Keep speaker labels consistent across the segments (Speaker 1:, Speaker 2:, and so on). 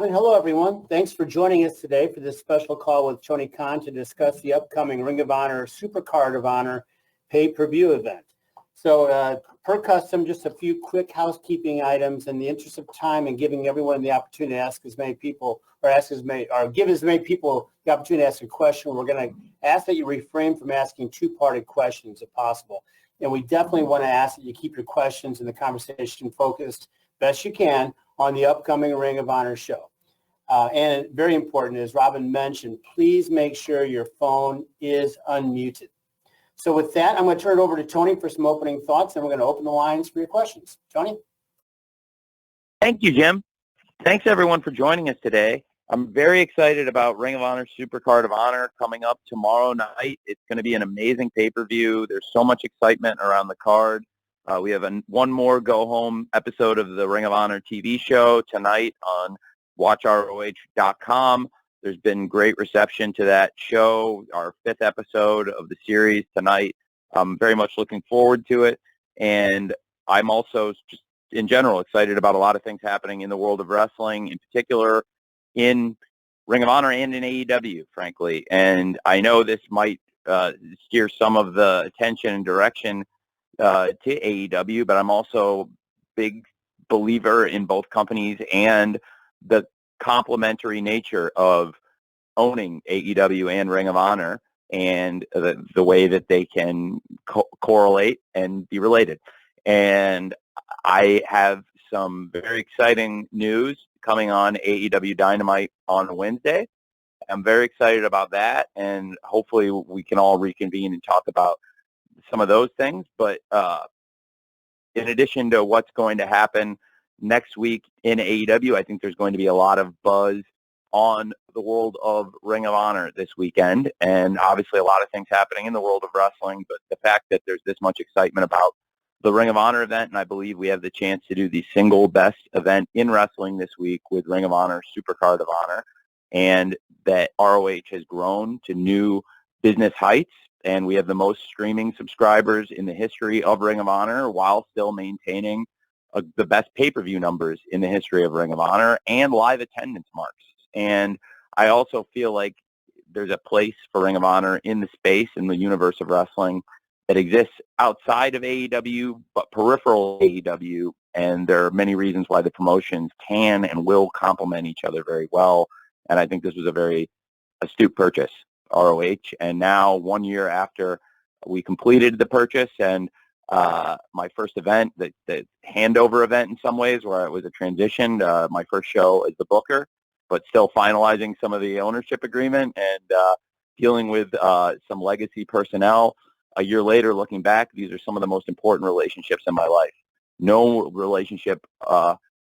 Speaker 1: And hello, everyone. Thanks for joining us today for this special call with Tony Khan to discuss the upcoming Ring of Honor Supercard of Honor pay-per-view event. So per custom, just a few quick housekeeping items in the interest of time and giving everyone the opportunity to ask as many people or give as many people the opportunity to ask a question. We're going to ask that you refrain from asking two-parted questions if possible. And we definitely want to ask that you keep your questions and the conversation focused best you can on the upcoming Ring of Honor show. And very important, as Robin mentioned, please make sure your phone is unmuted. So with that, I'm going to turn it over to Tony for some opening thoughts, and we're going to open the lines for your questions. Tony?
Speaker 2: Thank you, Jim. Thanks, everyone, for joining us today. I'm very excited about Ring of Honor Supercard of Honor coming up tomorrow night. It's going to be an amazing pay-per-view. There's so much excitement around the card. We have one more go-home episode of the Ring of Honor TV show tonight on watchroh.com. There's been great reception to that show, our 5th episode of the series tonight. I'm very much looking forward to it. And I'm also just in general excited about a lot of things happening in the world of wrestling, in particular in Ring of Honor and in AEW, frankly. And I know this might steer some of the attention and direction to AEW, but I'm also a big believer in both companies and the complementary nature of owning AEW and Ring of Honor and the way that they can correlate and be related. And I have some very exciting news coming on AEW Dynamite on Wednesday. I'm very excited about that, and hopefully we can all reconvene and talk about some of those things. But in addition to what's going to happen next week in AEW, I think there's going to be a lot of buzz on the world of Ring of Honor this weekend, and obviously a lot of things happening in the world of wrestling, but the fact that there's this much excitement about the Ring of Honor event, and I believe we have the chance to do the single best event in wrestling this week with Ring of Honor Supercard of Honor, and that ROH has grown to new business heights, and we have the most streaming subscribers in the history of Ring of Honor while still maintaining the best pay-per-view numbers in the history of Ring of Honor and live attendance marks. And I also feel like there's a place for Ring of Honor in the space, in the universe of wrestling that exists outside of AEW, but peripheral AEW. And there are many reasons why the promotions can and will complement each other very well. And I think this was a very astute purchase, ROH. And now, 1 year after we completed the purchase and my first event, the handover event in some ways, where it was a transition, my first show as the booker, but still finalizing some of the ownership agreement and dealing with some legacy personnel. A year later, looking back, these are some of the most important relationships in my life. No relationship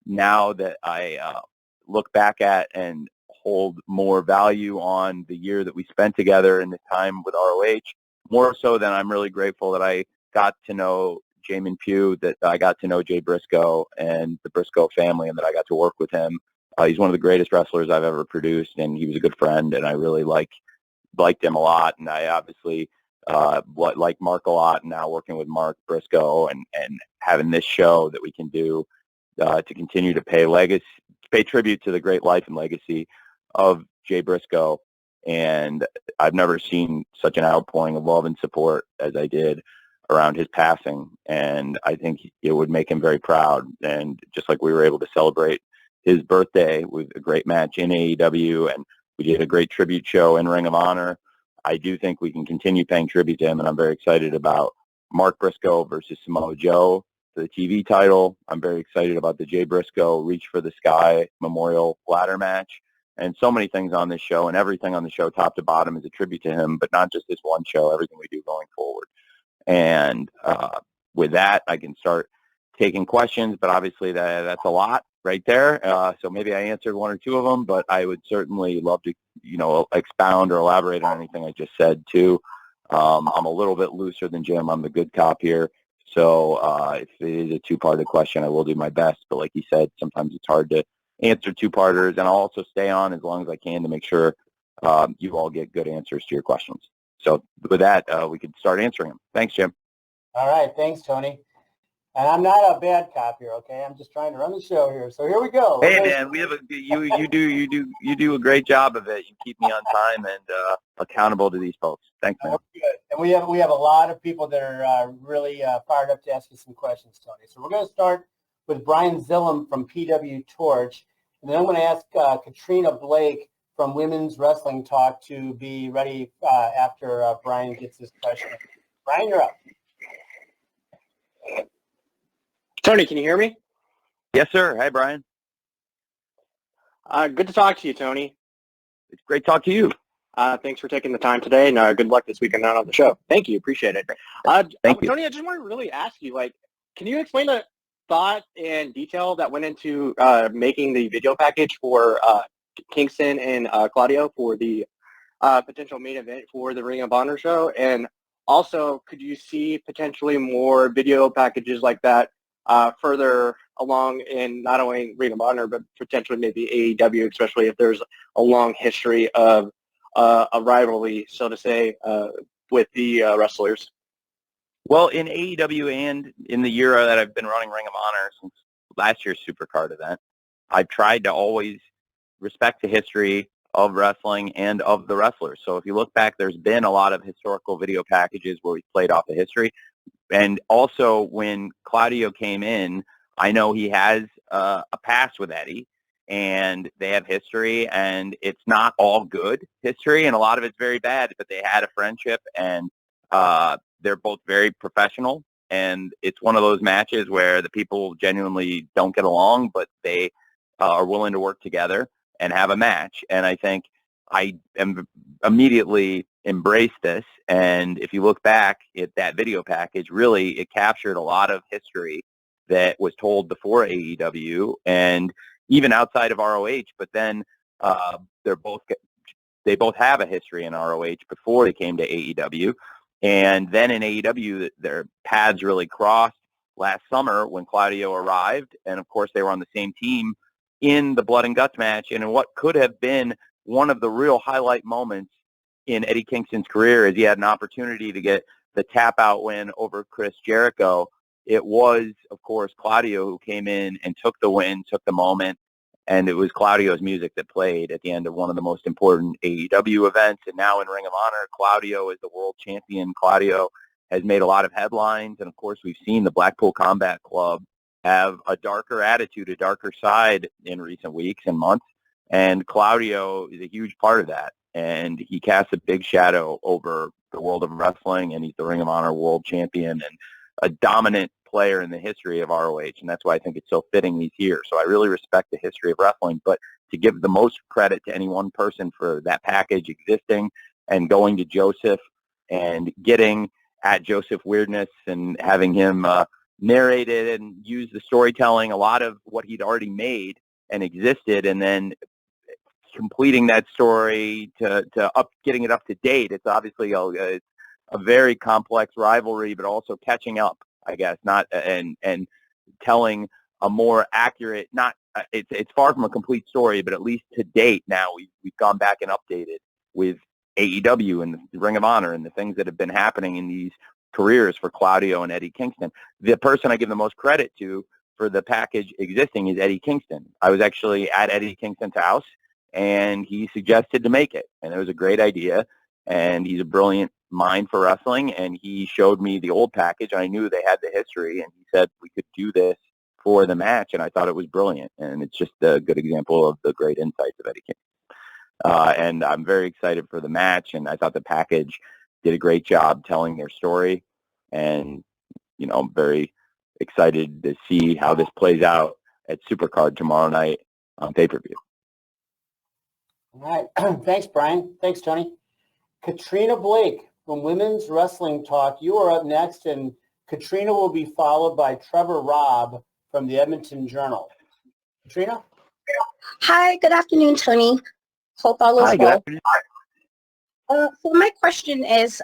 Speaker 2: now that I look back at and hold more value on the year that we spent together in this time with ROH, more so than I'm really grateful that I got to know Jamin Pugh, that I got to know Jay Briscoe and the Briscoe family, and that I got to work with him. He's one of the greatest wrestlers I've ever produced, and he was a good friend, and I really liked him a lot. And I obviously like Mark a lot, and now working with Mark Briscoe and having this show that we can do to continue to pay tribute to the great life and legacy of Jay Briscoe. And I've never seen such an outpouring of love and support as I did around his passing, and I think it would make him very proud. And just like we were able to celebrate his birthday with a great match in AEW, and we did a great tribute show in Ring of Honor, I do think we can continue paying tribute to him, and I'm very excited about Mark Briscoe versus Samoa Joe for the TV title. I'm very excited about the Jay Briscoe Reach for the Sky Memorial Ladder match, and so many things on this show, and everything on the show top to bottom is a tribute to him, but not just this one show, everything we do going forward. And with that, I can start taking questions, but obviously that's a lot right there. So maybe I answered one or two of them, but I would certainly love to, expound or elaborate on anything I just said too. I'm a little bit looser than Jim. I'm the good cop here. So if it is a two-parted question, I will do my best. But like he said, sometimes it's hard to answer two-parters, and I'll also stay on as long as I can to make sure you all get good answers to your questions. So with that, we could start answering them. Thanks, Jim.
Speaker 1: All right. Thanks, Tony. And I'm not a bad cop here, okay? I'm just trying to run the show here. So here we go.
Speaker 2: Hey man, we have you do a great job of it. You keep me on time and accountable to these folks. Thanks, man.
Speaker 1: Oh, good. And we have a lot of people that are really fired up to ask you some questions, Tony. So we're going to start with Brian Zillum from PW Torch, and then I'm going to ask Katrina Blake from Women's Wrestling Talk to be ready after Brian gets his question. Brian, you're up.
Speaker 3: Tony, can you hear me?
Speaker 2: Yes, sir. Hi, Brian.
Speaker 3: Good to talk to you, Tony.
Speaker 2: It's great to talk to you.
Speaker 3: Thanks for taking the time today, and good luck this weekend out on the show. Thank you. Appreciate it.
Speaker 2: Thank you.
Speaker 3: Tony, I just want to really ask you, can you explain the thought and detail that went into making the video package for Kingston and Claudio for the potential main event for the Ring of Honor show? And also, could you see potentially more video packages like that further along in not only Ring of Honor, but potentially maybe AEW, especially if there's a long history of a rivalry, so to say, with the wrestlers?
Speaker 2: Well, in AEW and in the era that I've been running Ring of Honor since last year's Supercard event, I've tried to always respect the history of wrestling and of the wrestlers. So if you look back, there's been a lot of historical video packages where we've played off the history. And also when Claudio came in, I know he has a past with Eddie, and they have history, and it's not all good history, and a lot of it's very bad, but they had a friendship, and they're both very professional, and it's one of those matches where the people genuinely don't get along, but they are willing to work together and have a match. And I think I immediately embraced this, and if you look back at that video package, really it captured a lot of history that was told before AEW and even outside of ROH, but then they both have a history in ROH before they came to AEW. And then in AEW, their paths really crossed last summer when Claudio arrived. And of course, they were on the same team in the Blood and Guts match. And in what could have been one of the real highlight moments in Eddie Kingston's career, as he had an opportunity to get the tap-out win over Chris Jericho, it was, of course, Claudio who came in and took the win, took the moment. And it was Claudio's music that played at the end of one of the most important AEW events. And now in Ring of Honor, Claudio is the world champion. Claudio has made a lot of headlines. And, of course, we've seen the Blackpool Combat Club have a darker attitude, a darker side in recent weeks and months. And Claudio is a huge part of that. And he casts a big shadow over the world of wrestling, and he's the Ring of Honor world champion and a dominant player in the history of ROH, and that's why I think it's so fitting he's here. So I really respect the history of wrestling, but to give the most credit to any one person for that package existing and going to Joseph and getting at Joseph Weirdness and having him narrate it and use the storytelling, a lot of what he'd already made and existed, and then completing that story to getting it up to date. It's obviously a very complex rivalry, but also catching up, I guess, not and telling a more accurate, not it's far from a complete story, but at least to date now we've gone back and updated with AEW and the Ring of Honor and the things that have been happening in these careers for Claudio and Eddie Kingston. The person I give the most credit to for the package existing is Eddie Kingston. I was actually at Eddie Kingston's house, and he suggested to make it, and it was a great idea, and he's a brilliant mind for wrestling, and he showed me the old package. I knew they had the history, and he said we could do this for the match, and I thought it was brilliant, and it's just a good example of the great insights of Eddie Kingston. And I'm very excited for the match, and I thought the package did a great job telling their story, and I'm very excited to see how this plays out at Supercard tomorrow night on pay-per-view.
Speaker 1: All right. Thanks, Brian. Thanks, Tony. Katrina Blake from Women's Wrestling Talk, you are up next, and Katrina will be followed by Trevor Robb from the Edmonton Journal. Katrina?
Speaker 4: Hi, good afternoon, Tony. Hope all is well. So my question is,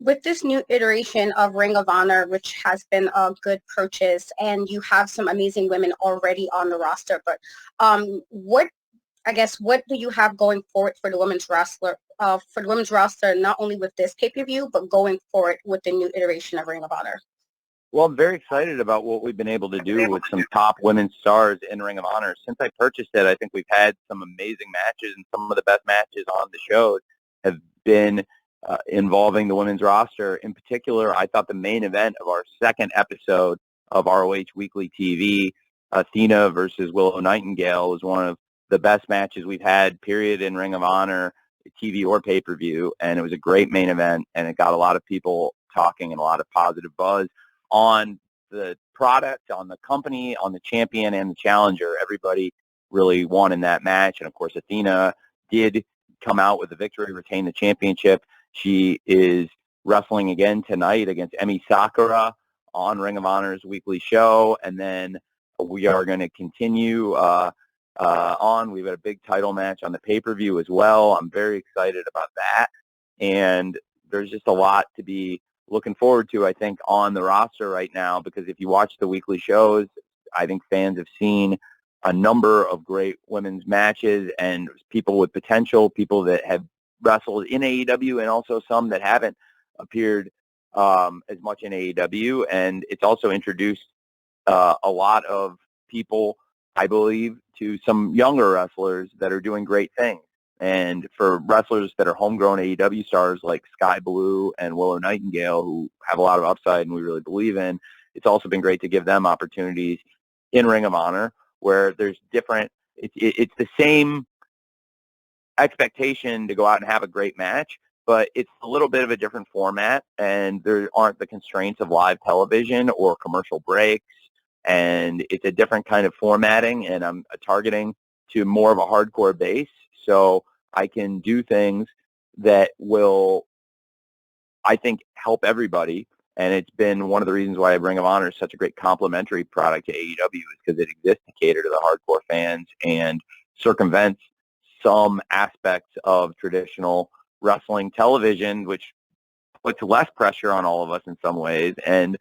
Speaker 4: with this new iteration of Ring of Honor, which has been a good purchase, and you have some amazing women already on the roster, but what do you have going forward for the women's roster? Not only with this pay-per-view, but going forward with the new iteration of Ring of Honor.
Speaker 2: Well, I'm very excited about what we've been able to do with some top women's stars in Ring of Honor. Since I purchased it, I think we've had some amazing matches, and some of the best matches on the show have been involving the women's roster. In particular, I thought the main event of our second episode of ROH Weekly TV, Athena versus Willow Nightingale, was one of the best matches we've had, period, in Ring of Honor, TV or pay-per-view, and it was a great main event, and it got a lot of people talking and a lot of positive buzz on the product, on the company, on the champion, and the challenger. Everybody really won in that match, and of course, Athena did come out with a victory, retain the championship. She is wrestling again tonight against Emi Sakura on Ring of Honor's weekly show, and then we are going to continue on. We've got a big title match on the pay-per-view as well. I'm very excited about that, and there's just a lot to be looking forward to, I think, on the roster right now, because if you watch the weekly shows, I think fans have seen a number of great women's matches and people with potential, people that have wrestled in AEW and also some that haven't appeared as much in AEW. And it's also introduced a lot of people, I believe, to some younger wrestlers that are doing great things. And for wrestlers that are homegrown AEW stars like Sky Blue and Willow Nightingale, who have a lot of upside and we really believe in, it's also been great to give them opportunities in Ring of Honor, where there's different, it's the same expectation to go out and have a great match, but it's a little bit of a different format, and there aren't the constraints of live television or commercial breaks, and it's a different kind of formatting, and I'm targeting to more of a hardcore base, so I can do things that will, I think, help everybody. And it's been one of the reasons why Ring of Honor is such a great complementary product to AEW, is because it exists to cater to the hardcore fans and circumvents some aspects of traditional wrestling television, which puts less pressure on all of us in some ways, and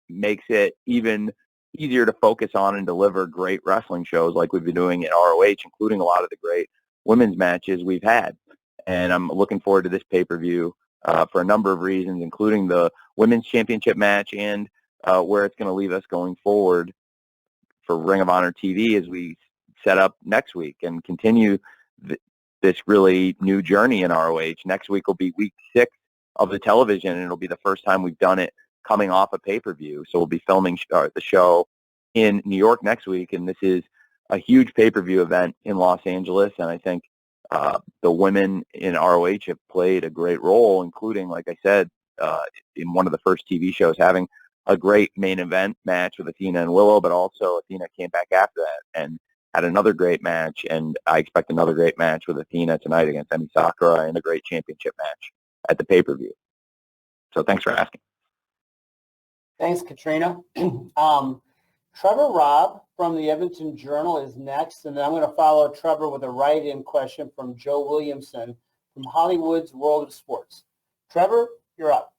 Speaker 2: makes it even easier to focus on and deliver great wrestling shows like we've been doing at ROH, including a lot of the great women's matches we've had. And I'm looking forward to this pay-per-view for a number of reasons, including the women's championship match and where it's going to leave us going forward for Ring of Honor TV as we set up next week and continue this really new journey in ROH. Next week will be week 6 of the television, and it'll be the first time we've done it coming off a pay-per-view. So we'll be filming the show in New York next week, and this is a huge pay-per-view event in Los Angeles, and I think the women in ROH have played a great role, including, like I said, in one of the first TV shows, having a great main event match with Athena and Willow, but also Athena came back after that and had another great match, and I expect another great match with Athena tonight against Emi Sakura, and a great championship match at the pay-per-view. So thanks for asking.
Speaker 1: Thanks, Katrina. Trevor Robb from the Edmonton Journal is next, and then I'm going to follow Trevor with a write-in question from Joe Williamson from Hollywood's World of Sports. Trevor, you're up.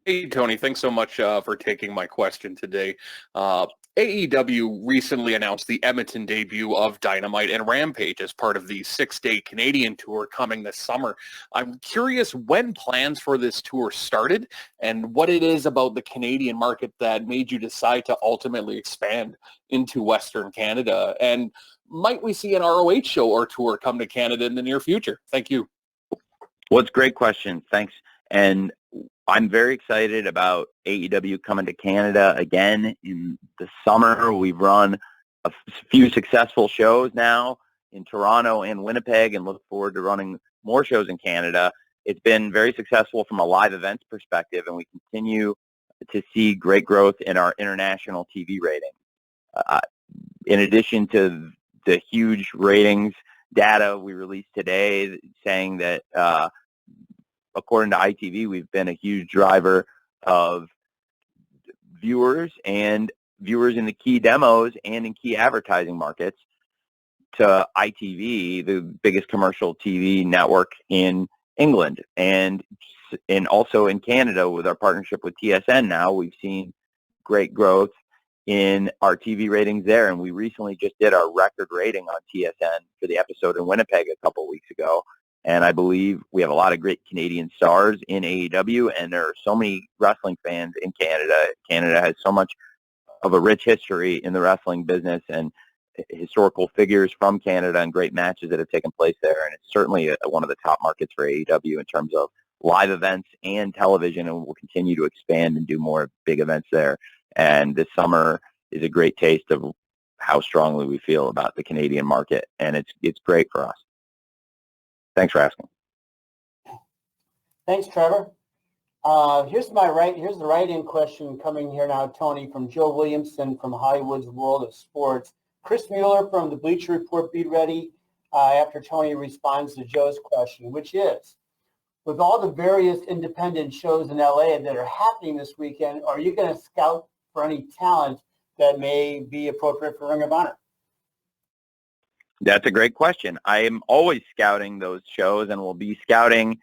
Speaker 5: Hey, Tony, thanks so much for taking my question today. AEW recently announced the Edmonton debut of Dynamite and Rampage as part of the 6-day Canadian tour coming this summer. I'm curious when plans for this tour started and what it is about the Canadian market that made you decide to ultimately expand into Western Canada. And might we see an ROH show or tour come to Canada in the near future? Thank you.
Speaker 2: Well, it's a great question. Thanks. And I'm very excited about AEW coming to Canada again in the summer. We've run a few successful shows now in Toronto and Winnipeg, and look forward to running more shows in Canada. It's been very successful from a live events perspective, and we continue to see great growth in our international TV ratings. In addition to the huge ratings data we released today saying that according to ITV, we've been a huge driver of viewers in the key demos and in key advertising markets to ITV, the biggest commercial TV network in England. And also in Canada with our partnership with TSN now, we've seen great growth in our TV ratings there. And we recently just did our record rating on TSN for the episode in Winnipeg a couple weeks ago. And I believe we have a lot of great Canadian stars in AEW, and there are so many wrestling fans in Canada. Canada has so much of a rich history in the wrestling business and historical figures from Canada and great matches that have taken place there. And it's certainly one of the top markets for AEW in terms of live events and television, and we'll continue to expand and do more big events there. And this summer is a great taste of how strongly we feel about the Canadian market, and it's great for us. Thanks for asking.
Speaker 1: Thanks, Trevor. Here's the write-in question coming here now, Tony, from Joe Williamson from Hollywood's World of Sports. Chris Mueller from the Bleacher Report, be ready after Tony responds to Joe's question, which is, with all the various independent shows in LA that are happening this weekend, are you going to scout for any talent that may be appropriate for Ring of Honor?
Speaker 2: That's a great question. I am always scouting those shows, and will be scouting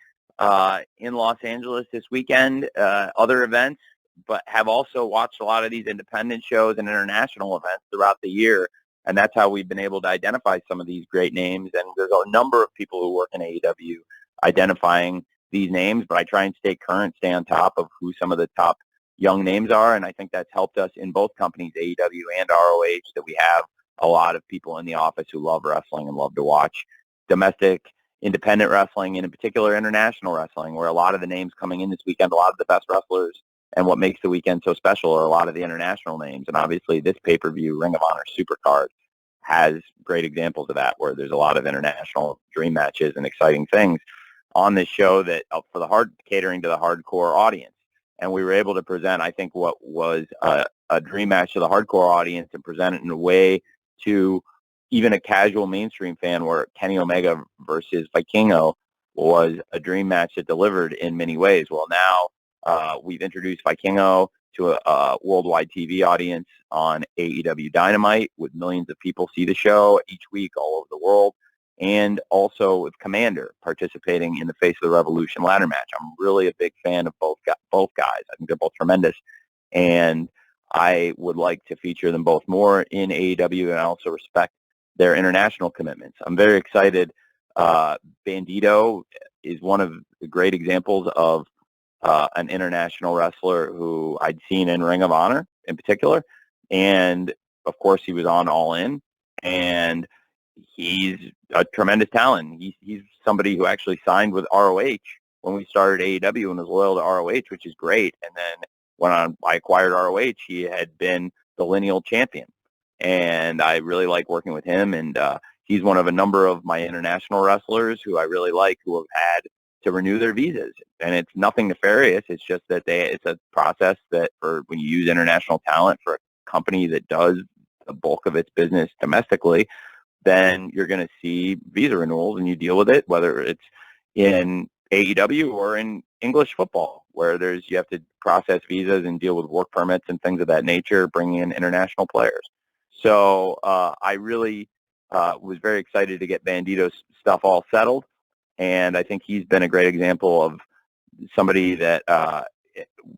Speaker 2: in Los Angeles this weekend, other events, but have also watched a lot of these independent shows and international events throughout the year. And that's how we've been able to identify some of these great names. And there's a number of people who work in AEW identifying these names, but I try and stay current, stay on top of who some of the top young names are. And I think that's helped us in both companies, AEW and ROH, that we have a lot of people in the office who love wrestling and love to watch domestic independent wrestling, and in particular international wrestling, where a lot of the names coming in this weekend, a lot of the best wrestlers, and what makes the weekend so special are a lot of the international names. And obviously this pay-per-view, Ring of Honor Supercard, has great examples of that, where there's a lot of international dream matches and exciting things on this show that for the catering to the hardcore audience. And we were able to present, I think, what was a dream match to the hardcore audience, and present it in a way to even a casual mainstream fan, where Kenny Omega versus Vikingo was a dream match that delivered in many ways. Well, now we've introduced Vikingo to a worldwide TV audience on AEW Dynamite, with millions of people see the show each week all over the world, and also with Commander participating in the Face of the Revolution ladder match. I'm really a big fan of both guys. I think they're both tremendous, and I would like to feature them both more in AEW, and I also respect their international commitments. I'm very excited. Bandito is one of the great examples of an international wrestler who I'd seen in Ring of Honor in particular. And of course he was on All In, and he's a tremendous talent. He's somebody who actually signed with ROH when we started AEW and was loyal to ROH, which is great. And then when I acquired ROH, he had been the lineal champion. And I really like working with him. And he's one of a number of my international wrestlers who I really like, who have had to renew their visas. And it's nothing nefarious. It's just that it's a process that for when you use international talent for a company that does the bulk of its business domestically, then you're going to see visa renewals, and you deal with it, whether it's in AEW or in English football, where you have to process visas and deal with work permits and things of that nature, bringing in international players. So I really was very excited to get Bandito's stuff all settled, and I think he's been a great example of somebody that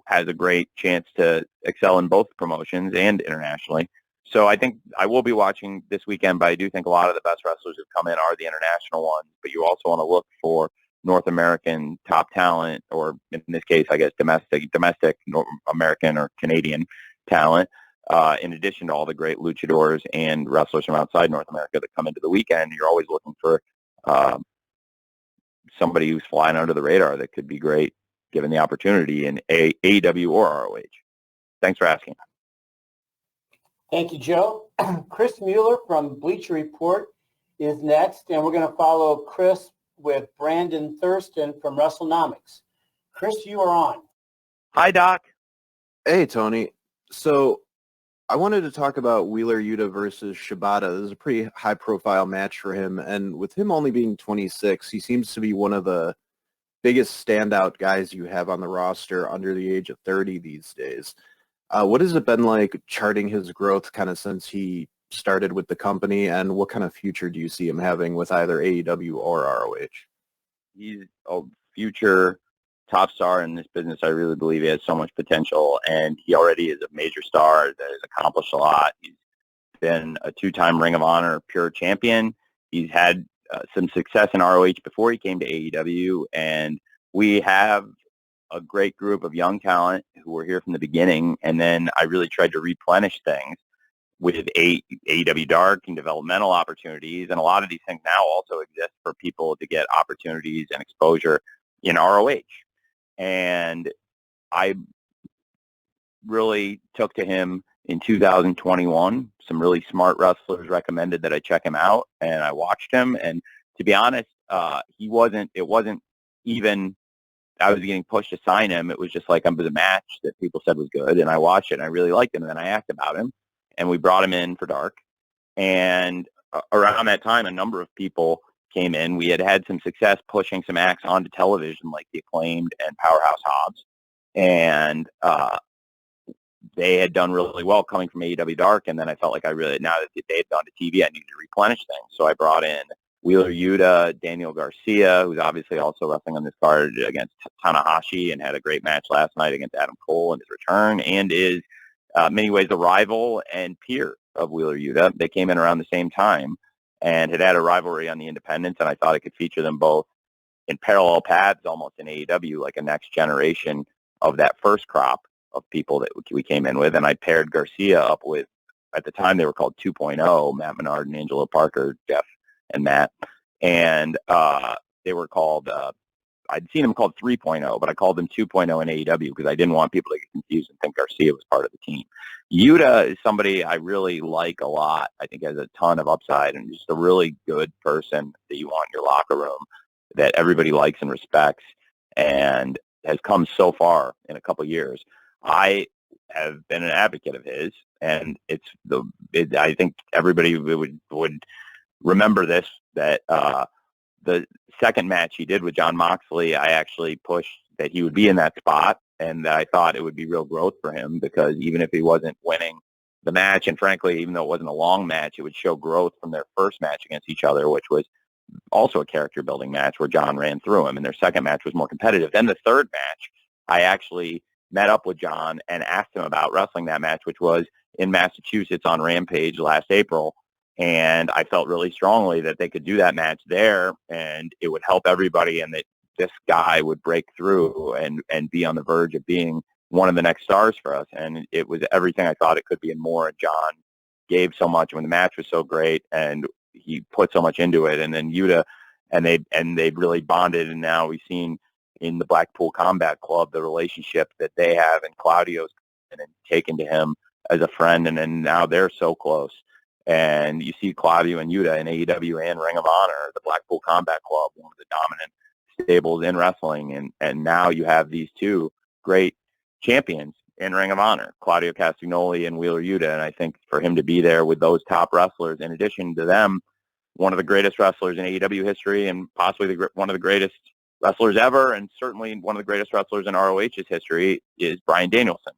Speaker 2: has a great chance to excel in both promotions and internationally. So I think I will be watching this weekend, but I do think a lot of the best wrestlers who've come in are the international ones. But you also want to look for North American top talent, or in this case, I guess domestic North American or Canadian talent, in addition to all the great luchadors and wrestlers from outside North America that come into the weekend. You're always looking for somebody who's flying under the radar that could be great given the opportunity in AEW or ROH. Thanks for asking.
Speaker 1: Thank you, Joe. Chris Mueller from Bleacher Report is next, and we're going to follow Chris with Brandon Thurston from WrestleNomics. Chris, you are on.
Speaker 2: Hi, Doc.
Speaker 6: Hey, Tony. So I wanted to talk about Wheeler Yuta versus Shibata. This is a pretty high-profile match for him, and with him only being 26, he seems to be one of the biggest standout guys you have on the roster under the age of 30 these days. What has it been like charting his growth kind of since he started with the company, and what kind of future do you see him having with either AEW or ROH?
Speaker 2: He's a future top star in this business. I really believe he has so much potential, and he already is a major star that has accomplished a lot. He's been a two-time Ring of Honor pure champion. He's had some success in ROH before he came to AEW, and we have a great group of young talent who were here from the beginning, and then I really tried to replenish things with AEW Dark and developmental opportunities, and a lot of these things now also exist for people to get opportunities and exposure in ROH. And I really took to him in 2021. Some really smart wrestlers recommended that I check him out, and I watched him. And to be honest, it wasn't even I was getting pushed to sign him. It was just like, it was a match that people said was good, and I watched it, and I really liked him. And then I asked about him, and we brought him in for Dark. And around that time, a number of people came in. We had some success pushing some acts onto television, like The Acclaimed and Powerhouse Hobbs. And they had done really well coming from AEW Dark, and then I felt like now that they had gone to TV, I needed to replenish things. So I brought in Wheeler Yuta, Daniel Garcia, who's obviously also wrestling on this card against Tanahashi and had a great match last night against Adam Cole in his return, and is many ways a rival and peer of Wheeler Yuta. They came in around the same time and had a rivalry on the independents, and I thought I could feature them both in parallel paths almost in AEW, like a next generation of that first crop of people that we came in with. And I paired Garcia up with, at the time they were called 2.0, Matt Menard and Angelo Parker, Jeff and Matt. And they were called, I'd seen them called 3.0, but I called them 2.0 in AEW because I didn't want people to get confused and think Garcia was part of the team. Yuta is somebody I really like a lot. I think has a ton of upside and just a really good person that you want in your locker room that everybody likes and respects and has come so far in a couple years. I have been an advocate of his, and I think everybody would remember this, that the second match he did with John Moxley, I actually pushed that he would be in that spot, and that I thought it would be real growth for him, because even if he wasn't winning the match, and frankly, even though it wasn't a long match, it would show growth from their first match against each other, which was also a character building match where John ran through him, and their second match was more competitive. Then the third match, I actually met up with John and asked him about wrestling that match, which was in Massachusetts on Rampage last April. And I felt really strongly that they could do that match there, and it would help everybody, and that this guy would break through and be on the verge of being one of the next stars for us. And it was everything I thought it could be and more. And John gave so much when the match was so great, and he put so much into it. And then Yuta, and they really bonded. And now we've seen in the Blackpool Combat Club the relationship that they have, and Claudio's and taken to him as a friend, and then now they're so close. And you see Claudio and Yuta in AEW and Ring of Honor, the Blackpool Combat Club, one of the dominant stables in wrestling, and now you have these two great champions in Ring of Honor, Claudio Castagnoli and Wheeler Yuta. And I think for him to be there with those top wrestlers, in addition to them, one of the greatest wrestlers in AEW history, and possibly one of the greatest wrestlers ever, and certainly one of the greatest wrestlers in ROH's history, is Bryan Danielson.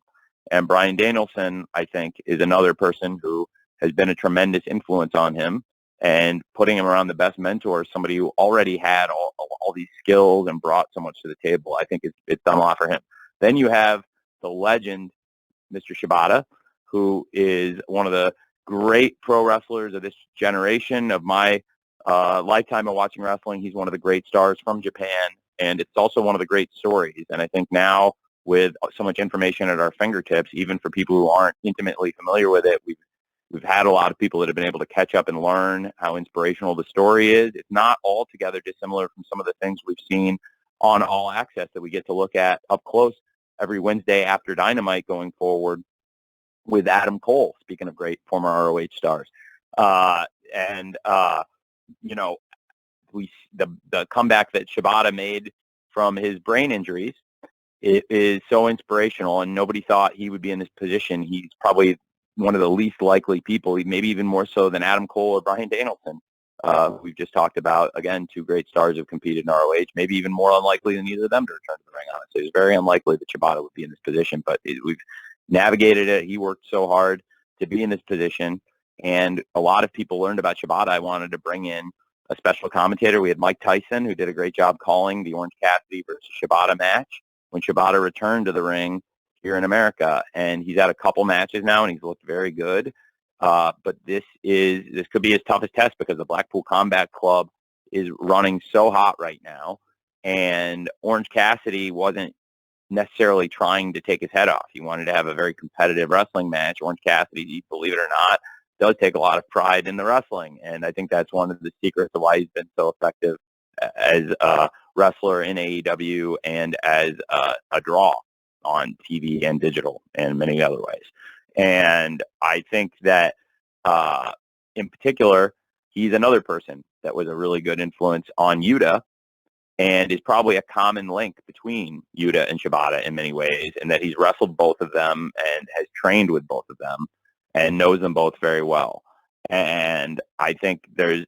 Speaker 2: And Bryan Danielson, I think, is another person who has been a tremendous influence on him, and putting him around the best mentors, somebody who already had all these skills and brought so much to the table. I think it's done a lot for him. Then you have the legend, Mr. Shibata, who is one of the great pro wrestlers of this generation, of my lifetime of watching wrestling. He's one of the great stars from Japan, and it's also one of the great stories. And I think now, with so much information at our fingertips, even for people who aren't intimately familiar with it, we've had a lot of people that have been able to catch up and learn how inspirational the story is. It's not altogether dissimilar from some of the things we've seen on All Access that we get to look at up close every Wednesday after Dynamite going forward with Adam Cole, speaking of great former ROH stars. You know, the comeback that Shibata made from his brain injuries, it is so inspirational, and nobody thought he would be in this position. He's probably one of the least likely people, maybe even more so than Adam Cole or Bryan Danielson. We've just talked about, again, two great stars who have competed in ROH, maybe even more unlikely than either of them to return to the ring, honestly. It's very unlikely that Shibata would be in this position, but we've navigated it. He worked so hard to be in this position, and a lot of people learned about Shibata. I wanted to bring in a special commentator. We had Mike Tyson, who did a great job calling the Orange Cassidy versus Shibata match when Shibata returned to the ring here in America. And he's had a couple matches now, and he's looked very good. But this could be his toughest test, because the Blackpool Combat Club is running so hot right now, and Orange Cassidy wasn't necessarily trying to take his head off. He wanted to have a very competitive wrestling match. Orange Cassidy, believe it or not, does take a lot of pride in the wrestling, and I think that's one of the secrets of why he's been so effective as a wrestler in AEW and as a draw on TV and digital and many other ways. And I think that in particular, he's another person that was a really good influence on Yuta, and is probably a common link between Yuta and Shibata in many ways, and that he's wrestled both of them and has trained with both of them and knows them both very well. And I think there's,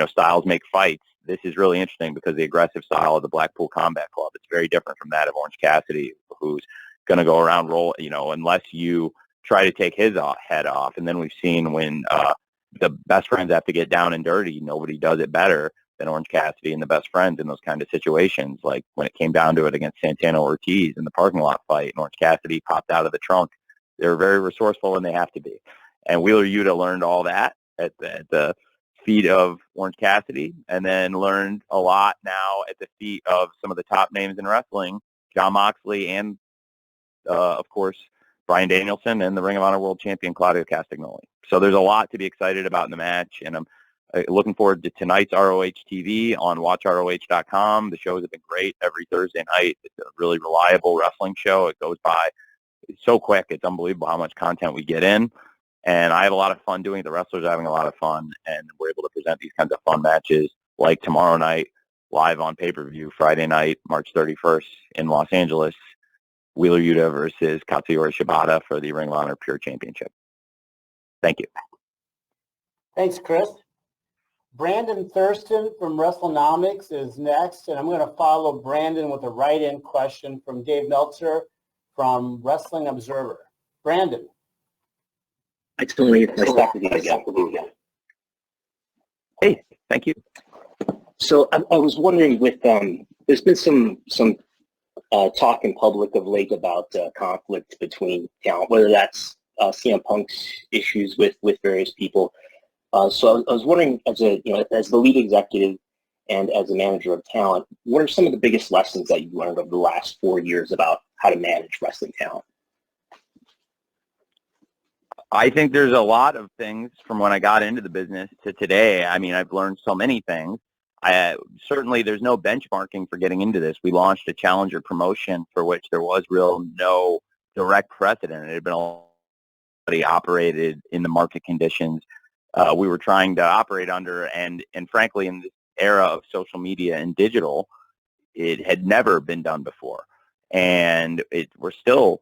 Speaker 2: styles make fights. This is really interesting because the aggressive style of the Blackpool Combat Club, it's very different from that of Orange Cassidy, who's going to go around roll, unless you try to take his head off. And then we've seen when the best friends have to get down and dirty, nobody does it better than Orange Cassidy and the best friends in those kind of situations. Like when it came down to it against Santana Ortiz in the parking lot fight, and Orange Cassidy popped out of the trunk. They're very resourceful, and they have to be. And Wheeler Yuta learned all that at the feet of Orange Cassidy, and then learned a lot now at the feet of some of the top names in wrestling, Jon Moxley and, of course, Bryan Danielson and the Ring of Honor World Champion Claudio Castagnoli. So there's a lot to be excited about in the match, and I'm looking forward to tonight's ROH TV on watchroh.com. The shows have been great every Thursday night. It's a really reliable wrestling show. It goes by so quick. It's unbelievable how much content we get in. And I have a lot of fun doing it. The wrestlers are having a lot of fun, and we're able to present these kinds of fun matches like tomorrow night, live on pay-per-view, Friday night, March 31st in Los Angeles, Wheeler Yuta versus Katsuyori Shibata for the Ring of Honor Pure Championship. Thank you.
Speaker 1: Thanks, Chris. Brandon Thurston from WrestleNomics is next, and I'm going to follow Brandon with a write-in question from Dave Meltzer from Wrestling Observer. Brandon.
Speaker 7: Hi, Tony. Nice talking to you again.
Speaker 2: Hey, thank you.
Speaker 7: So I was wondering, there's been some talk in public of late about conflict between talent, whether that's CM Punk's issues with various people. So I was wondering, as the lead executive and as a manager of talent, what are some of the biggest lessons that you've learned over the last 4 years about how to manage wrestling talent?
Speaker 2: I think there's a lot of things from when I got into the business to today. I mean, I've learned so many things. Certainly, there's no benchmarking for getting into this. We launched a challenger promotion for which there was no direct precedent. It had been already operated in the market conditions we were trying to operate under, and frankly, in this era of social media and digital, it had never been done before. And we're still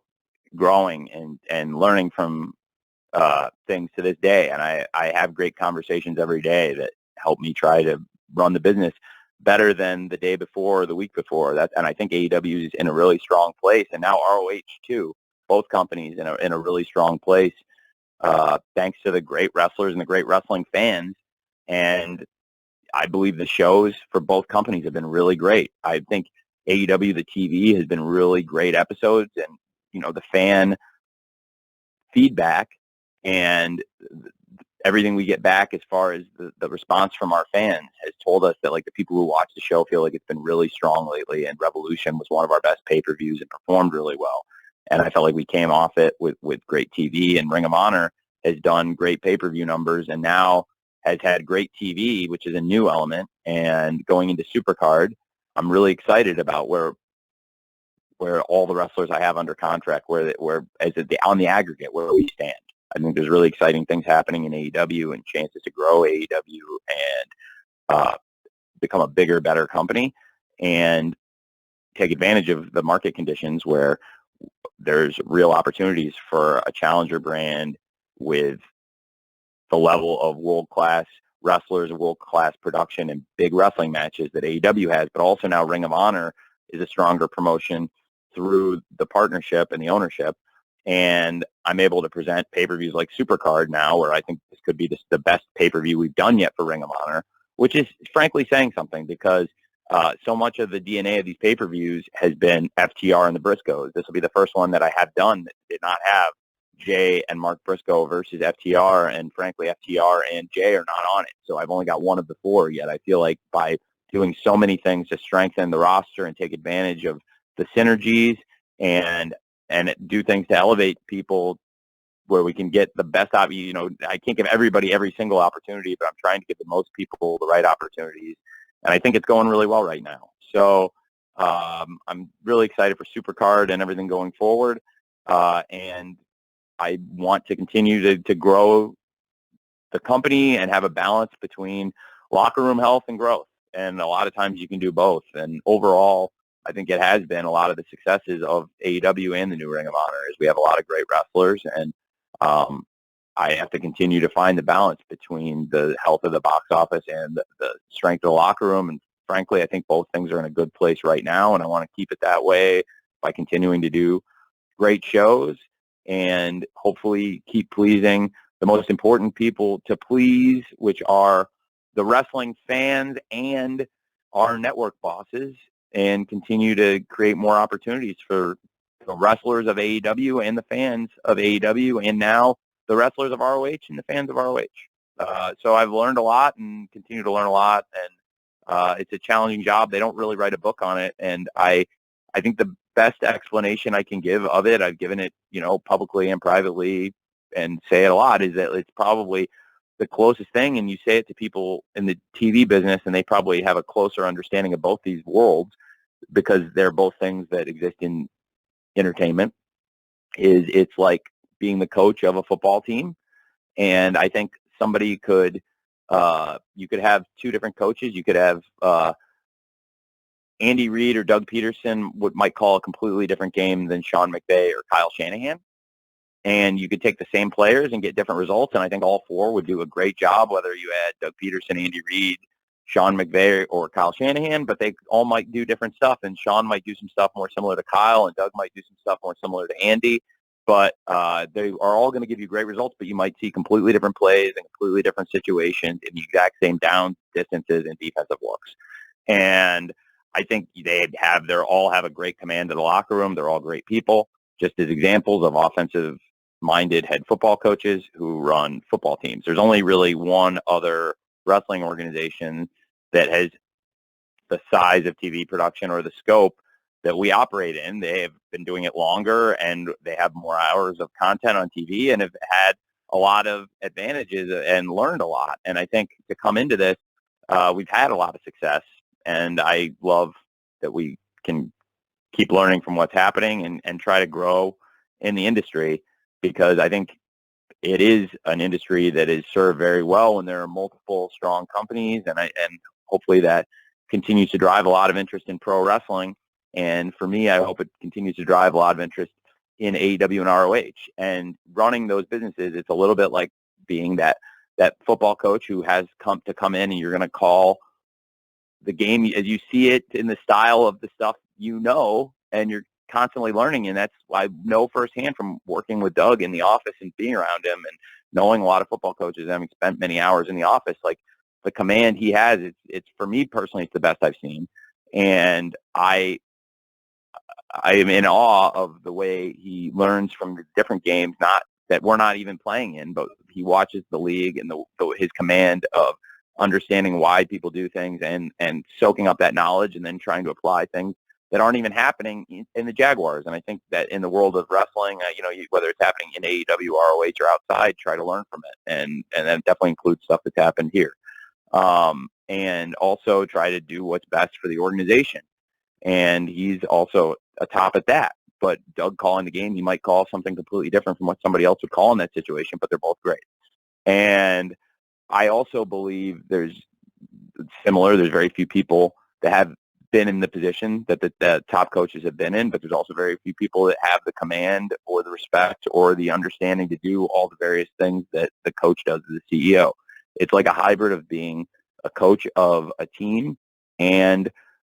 Speaker 2: growing and learning from things to this day. And I have great conversations every day that help me try to run the business better than the day before or the week before. And I think AEW is in a really strong place, and now ROH too. Both companies in a really strong place, thanks to the great wrestlers and the great wrestling fans. And I believe the shows for both companies have been really great. I think AEW, the TV, has been really great episodes, and the fan feedback and everything we get back as far as the response from our fans has told us that, like, the people who watch the show feel like it's been really strong lately, and Revolution was one of our best pay-per-views and performed really well. And I felt like we came off it with great TV, and Ring of Honor has done great pay-per-view numbers and now has had great TV, which is a new element. And going into Supercard, I'm really excited about where all the wrestlers I have under contract, where on the aggregate, where we stand. I think there's really exciting things happening in AEW and chances to grow AEW and become a bigger, better company and take advantage of the market conditions where there's real opportunities for a challenger brand with the level of world-class wrestlers, world-class production, and big wrestling matches that AEW has, but also now Ring of Honor is a stronger promotion through the partnership and the ownership. And I'm able to present pay-per-views like Supercard now, where I think this could be the best pay-per-view we've done yet for Ring of Honor, which is frankly saying something, because so much of the DNA of these pay-per-views has been FTR and the Briscoes. This will be the first one that I have done that did not have Jay and Mark Briscoe versus FTR, and frankly, FTR and Jay are not on it. So I've only got one of the four yet. I feel like by doing so many things to strengthen the roster and take advantage of the synergies and do things to elevate people where we can get the best out. I can't give everybody every single opportunity, but I'm trying to give the most people the right opportunities, and I think it's going really well right now. So I'm really excited for Supercard and everything going forward, and I want to continue to grow the company and have a balance between locker room health and growth. And a lot of times you can do both. And overall, I think it has been a lot of the successes of AEW and the new Ring of Honor is we have a lot of great wrestlers, and I have to continue to find the balance between the health of the box office and the strength of the locker room. And frankly, I think both things are in a good place right now, and I want to keep it that way by continuing to do great shows and hopefully keep pleasing the most important people to please, which are the wrestling fans and our network bosses, and continue to create more opportunities for the wrestlers of AEW and the fans of AEW, and now the wrestlers of ROH and the fans of ROH. So I've learned a lot and continue to learn a lot, and it's a challenging job. They don't really write a book on it, and I think the best explanation I can give of it, I've given it, publicly and privately, and say it a lot, is that it's probably the closest thing, and you say it to people in the TV business, and they probably have a closer understanding of both these worlds because they're both things that exist in entertainment. It's like being the coach of a football team, and I think somebody could, you could have two different coaches. You could have Andy Reid or Doug Peterson might call a completely different game than Sean McVay or Kyle Shanahan. And you could take the same players and get different results, and I think all four would do a great job, whether you had Doug Peterson, Andy Reid, Sean McVay, or Kyle Shanahan, but they all might do different stuff, and Sean might do some stuff more similar to Kyle, and Doug might do some stuff more similar to Andy, but they are all going to give you great results, but you might see completely different plays and completely different situations in the exact same down distances and defensive looks. And I think they all have a great command of the locker room. They're all great people, just as examples of offensive-minded head football coaches who run football teams. There's only really one other wrestling organization that has the size of TV production or the scope that we operate in. They have been doing it longer, and they have more hours of content on TV and have had a lot of advantages and learned a lot. And I think to come into this, we've had a lot of success, and I love that we can keep learning from what's happening and try to grow in the industry, because I think it is an industry that is served very well when there are multiple strong companies, and hopefully that continues to drive a lot of interest in pro wrestling. And for me, I hope it continues to drive a lot of interest in AEW and ROH. And running those businesses, it's a little bit like being that football coach who has come in, and you're going to call the game as you see it in the style of the stuff and you're constantly learning. And that's why I know firsthand from working with Doug in the office and being around him and knowing a lot of football coaches, having spent many hours in the office, like the command he has, it's for me personally, it's the best I've seen. And I am in awe of the way he learns from the different games, not that we're not even playing in, but he watches the league and his command of understanding why people do things and soaking up that knowledge and then trying to apply things that aren't even happening in the Jaguars. And I think that in the world of wrestling, whether it's happening in AEW, ROH, or outside, try to learn from it. And that definitely includes stuff that's happened here. And also try to do what's best for the organization. And he's also a top at that. But Doug calling the game, he might call something completely different from what somebody else would call in that situation, but they're both great. And I also believe there's very few people that have been in the position that the top coaches have been in, but there's also very few people that have the command or the respect or the understanding to do all the various things that the coach does as a CEO. It's like a hybrid of being a coach of a team and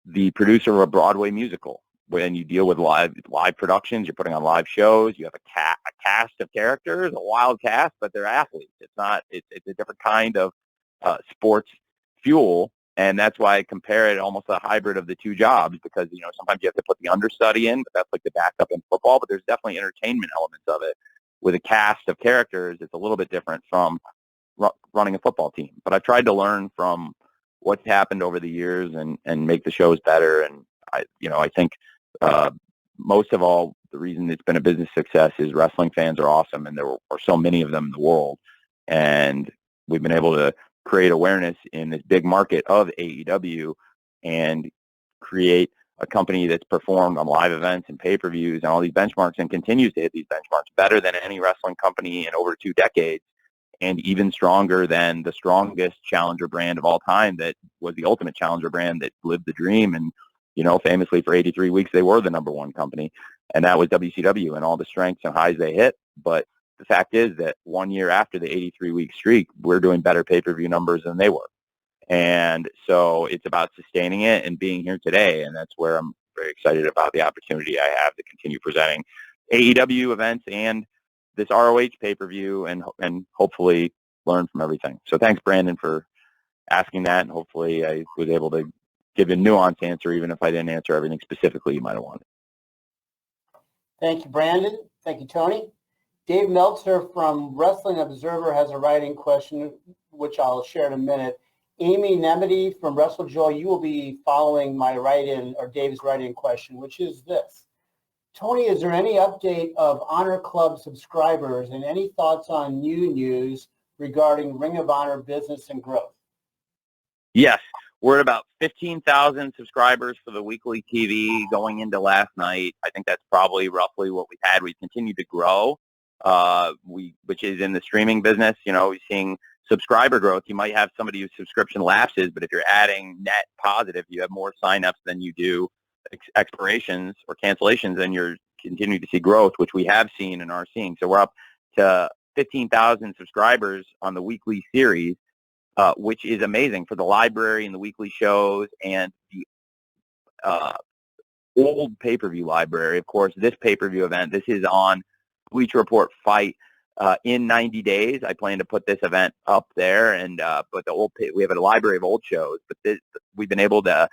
Speaker 2: the producer of a Broadway musical. When you deal with live productions, you're putting on live shows, you have a cast of characters, a wild cast, but they're athletes. It's a different kind of sports fuel. And that's why I compare it almost a hybrid of the two jobs, because, sometimes you have to put the understudy in, but that's like the backup in football, but there's definitely entertainment elements of it. with a cast of characters, it's a little bit different from running a football team. But I've tried to learn from what's happened over the years and make the shows better. And I think most of all, the reason it's been a business success is wrestling fans are awesome, and there are so many of them in the world. And we've been able to create awareness in this big market of AEW and create a company that's performed on live events and pay-per-views and all these benchmarks and continues to hit these benchmarks better than any wrestling company in over 2 decades, and even stronger than the strongest challenger brand of all time that was the ultimate challenger brand that lived the dream. And, famously for 83 weeks, they were the #1 company, and that was WCW and all the strengths and highs they hit. But the fact is that 1 year after the 83-week streak, we're doing better pay-per-view numbers than they were. And so it's about sustaining it and being here today, and that's where I'm very excited about the opportunity I have to continue presenting AEW events and this ROH pay-per-view and hopefully learn from everything. So thanks, Brandon, for asking that, and hopefully I was able to give a nuanced answer, even if I didn't answer everything specifically you might have wanted.
Speaker 1: Thank you, Brandon. Thank you, Tony. Dave Meltzer from Wrestling Observer has a writing question, which I'll share in a minute. Amy Nemedy from WrestleJoy, you will be following my write-in or Dave's write-in question, which is this. Tony, is there any update of Honor Club subscribers and any thoughts on new news regarding Ring of Honor business and growth?
Speaker 2: Yes, we're at about 15,000 subscribers for the weekly TV going into last night. I think that's probably roughly what we've had. We've continued to grow, which is in the streaming business. We're seeing subscriber growth. You might have somebody whose subscription lapses, but if you're adding net positive, you have more signups than you do expirations or cancellations, and you're continuing to see growth, which we have seen and are seeing. So we're up to 15,000 subscribers on the weekly series, which is amazing for the library and the weekly shows and the old pay-per-view library. Of course, this pay-per-view event, this is on Bleacher Report Fight. In 90 days, I plan to put this event up there, but we have a library of old shows. But we've been able to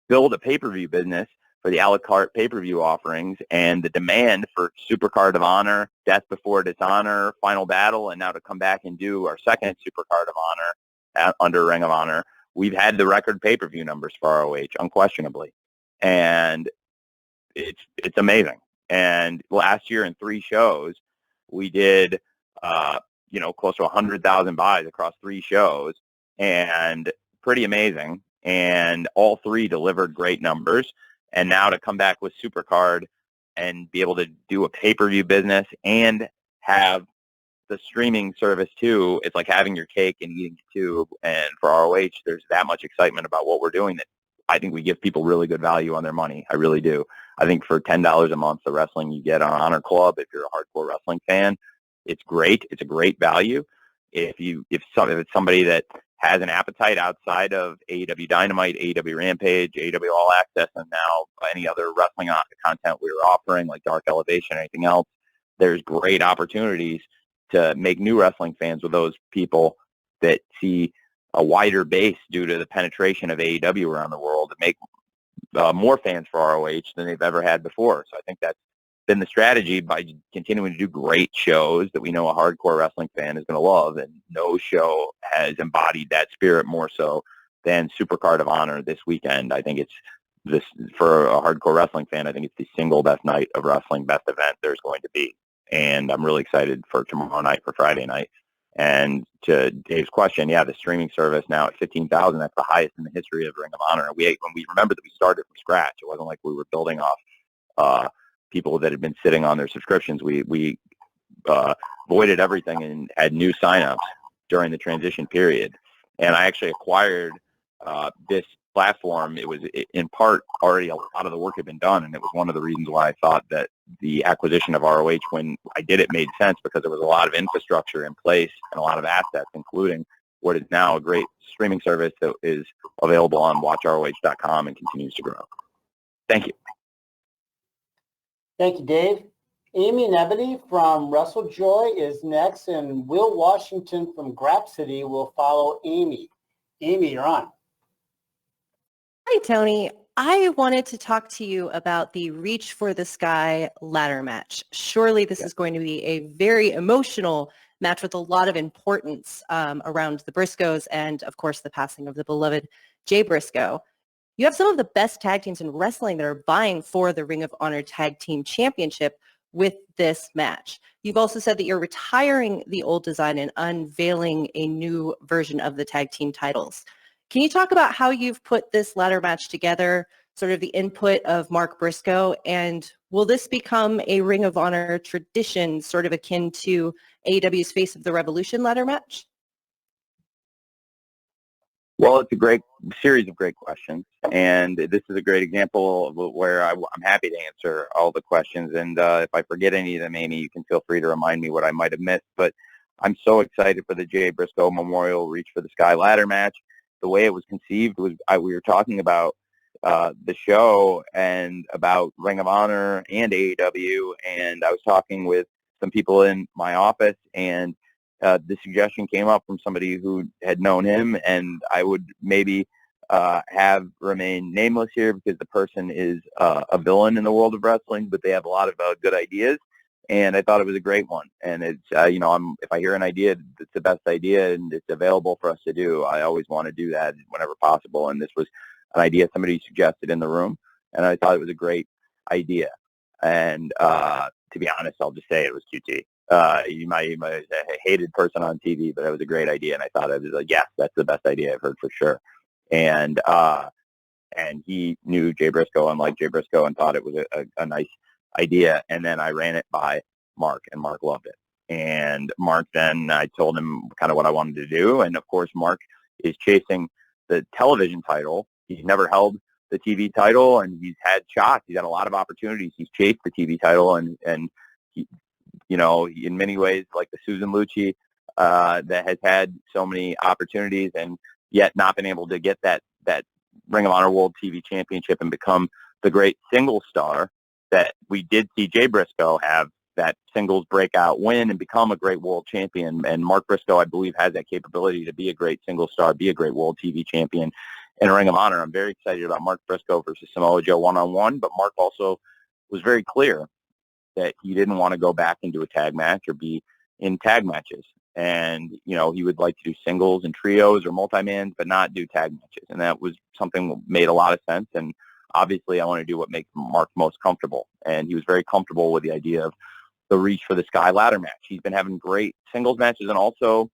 Speaker 2: build a pay-per-view business for the a la carte pay-per-view offerings, and the demand for Supercard of Honor, Death Before Dishonor, Final Battle, and now to come back and do our second Supercard of Honor under Ring of Honor. We've had the record pay-per-view numbers for ROH, unquestionably, and it's amazing. And last year in 3 shows, we did, close to 100,000 buys across 3 shows, and pretty amazing. And all 3 delivered great numbers. And now to come back with Supercard and be able to do a pay-per-view business and have the streaming service too, it's like having your cake and eating it too. And for ROH, there's that much excitement about what we're doing that I think we give people really good value on their money. I really do. I think for $10 a month, the wrestling you get on Honor Club, if you're a hardcore wrestling fan, it's great. It's a great value. If it's somebody that has an appetite outside of AEW Dynamite, AEW Rampage, AEW All Access, and now any other wrestling content we were offering, like Dark Elevation or anything else, there's great opportunities to make new wrestling fans with those people that see a wider base due to the penetration of AEW around the world, to make more fans for ROH than they've ever had before. So I think that's been the strategy, by continuing to do great shows that we know a hardcore wrestling fan is going to love, and no show has embodied that spirit more so than Supercard of Honor this weekend. I think it's this, for a hardcore wrestling fan, I think it's the single best night of wrestling, best event there's going to be. And I'm really excited for tomorrow night, for Friday night. And to Dave's question, yeah, the streaming service now at 15,000, that's the highest in the history of Ring of Honor. And when we remember that we started from scratch, it wasn't like we were building off people that had been sitting on their subscriptions. We voided everything and had new signups during the transition period. And I actually acquired this platform. It was in part already a lot of the work had been done, and it was one of the reasons why I thought that the acquisition of ROH, when I did it, made sense, because there was a lot of infrastructure in place and a lot of assets, including what is now a great streaming service that is available on watchroh.com and continues to grow. Thank you.
Speaker 1: Thank you, Dave. Amy Nebedy from WrestleJoy is next, and Will Washington from Grapsity will follow Amy. Amy, you're on.
Speaker 8: Hi, Tony. I wanted to talk to you about the Reach for the Sky ladder match. Surely this is going to be a very emotional match with a lot of importance around the Briscoes and, of course, the passing of the beloved Jay Briscoe. You have some of the best tag teams in wrestling that are vying for the Ring of Honor Tag Team Championship with this match. You've also said that you're retiring the old design and unveiling a new version of the tag team titles. Can you talk about how you've put this ladder match together, sort of the input of Mark Briscoe, and will this become a Ring of Honor tradition, sort of akin to AEW's Face of the Revolution ladder match?
Speaker 2: Well, it's a great series of great questions, and this is a great example of where I'm happy to answer all the questions. And if I forget any of them, Amy, you can feel free to remind me what I might have missed. But I'm so excited for the Jay Briscoe Memorial Reach for the Sky ladder match. The way it was conceived was we were talking about the show and about Ring of Honor and AEW, and I was talking with some people in my office, and the suggestion came up from somebody who had known him, and I would maybe have remained nameless here because the person is a villain in the world of wrestling, but they have a lot of good ideas, and I thought it was a great one. And it's, if I hear an idea that's the best idea and it's available for us to do, I always want to do that whenever possible. And this was an idea somebody suggested in the room, and I thought it was a great idea. And to be honest, I'll just say it was QT. You might say a hated person on TV, but it was a great idea, and I thought it was like, yes, that's the best idea I've heard for sure. And he knew Jay Briscoe and liked Jay Briscoe and thought it was a nice idea. And then I ran it by Mark, and Mark loved it. And Mark, then I told him kind of what I wanted to do, and of course, Mark is chasing the television title. He's never held the TV title, and he's had shots. He's had a lot of opportunities. He's chased the TV title, and he, in many ways, like the Susan Lucci, that has had so many opportunities and yet not been able to get that Ring of Honor World TV Championship and become the great single star that we did see Jay Briscoe have, that singles breakout win and become a great world champion. And Mark Briscoe, I believe, has that capability to be a great single star, be a great world TV champion in Ring of Honor. I'm very excited about Mark Briscoe versus Samoa Joe one-on-one, but Mark also was very clear that he didn't want to go back into a tag match or be in tag matches. And, he would like to do singles and trios or multi-mans, but not do tag matches. And that was something that made a lot of sense. And obviously I want to do what makes Mark most comfortable. And he was very comfortable with the idea of the Reach for the Sky ladder match. He's been having great singles matches, and also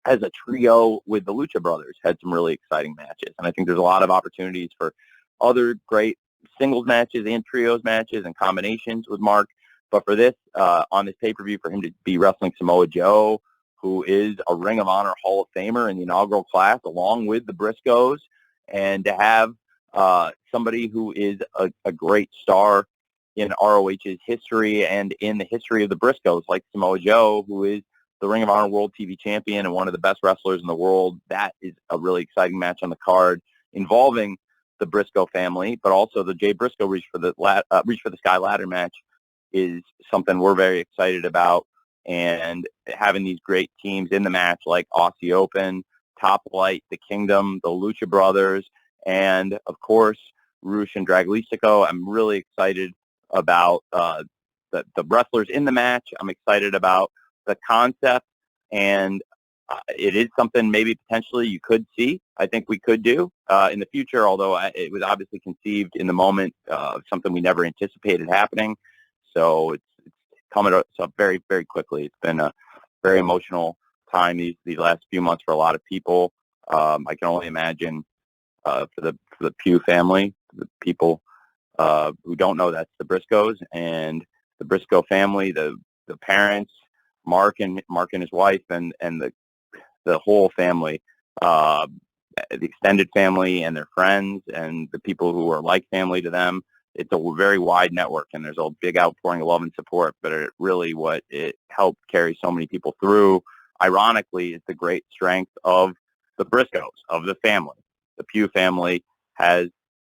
Speaker 2: as a trio with the Lucha Brothers, had some really exciting matches. And I think there's a lot of opportunities for other great singles matches and trios matches and combinations with Mark. But for this, on this pay-per-view, for him to be wrestling Samoa Joe, who is a Ring of Honor Hall of Famer in the inaugural class, along with the Briscoes, and to have somebody who is a great star in ROH's history and in the history of the Briscoes, like Samoa Joe, who is the Ring of Honor World TV Champion and one of the best wrestlers in the world. That is a really exciting match on the card involving the Briscoe family, but also the Jay Briscoe Reach for the Sky ladder match is something we're very excited about. And having these great teams in the match, like Aussie Open, Top Flight, The Kingdom, the Lucha Brothers, and of course Rush and Draglicico. I'm really excited about the wrestlers in the match. I'm excited about the concept, and it is something maybe potentially you could see. I think we could do in the future, although it was obviously conceived in the moment of something we never anticipated happening. So it's coming up very, very quickly. It's been a very emotional time these last few months for a lot of people. I can only imagine for the Pugh family, the people who don't know, that's the Briscoes and the Briscoe family, the parents, Mark and his wife, and the whole family, the extended family and their friends and the people who are like family to them. It's a very wide network, and there's a big outpouring of love and support, but what it helped carry so many people through, ironically, is the great strength of the Briscoes, of the family. The Pugh family has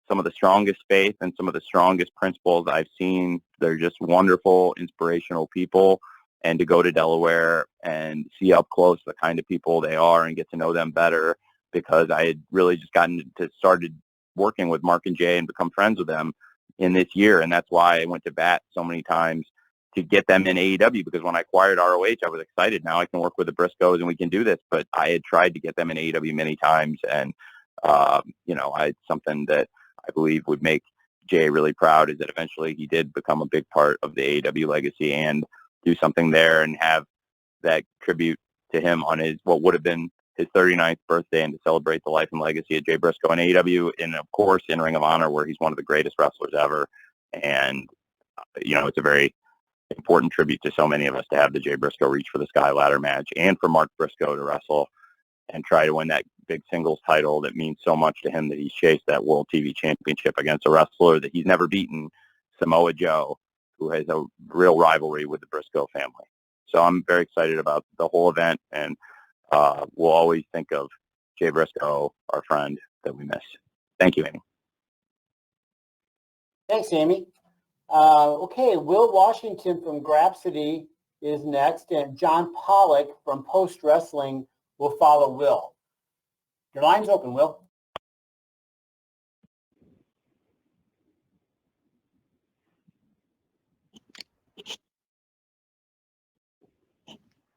Speaker 2: some of the strongest faith and some of the strongest principles I've seen. They're just wonderful, inspirational people, and to go to Delaware and see up close the kind of people they are and get to know them better, because I had really just started working with Mark and Jay and become friends with them in this year. And that's why I went to bat so many times to get them in AEW, because when I acquired ROH, I was excited. Now I can work with the Briscoes and we can do this. But I had tried to get them in AEW many times. And, something that I believe would make Jay really proud is that eventually he did become a big part of the AEW legacy and do something there and have that tribute to him on what would have been his 39th birthday, and to celebrate the life and legacy of Jay Briscoe in AEW, and of course in Ring of Honor, where he's one of the greatest wrestlers ever. And, it's a very important tribute to so many of us to have the Jay Briscoe Reach for the Sky ladder match, and for Mark Briscoe to wrestle and try to win that big singles title that means so much to him, that he's chased that World TV Championship against a wrestler that he's never beaten, Samoa Joe, who has a real rivalry with the Briscoe family. So I'm very excited about the whole event, and we'll always think of Jay Briscoe, our friend that we miss. Thank you, Amy.
Speaker 1: Thanks, Amy. Okay, Will Washington from Grapsity is next, and John Pollock from Post Wrestling will follow Will. Your line's open, Will.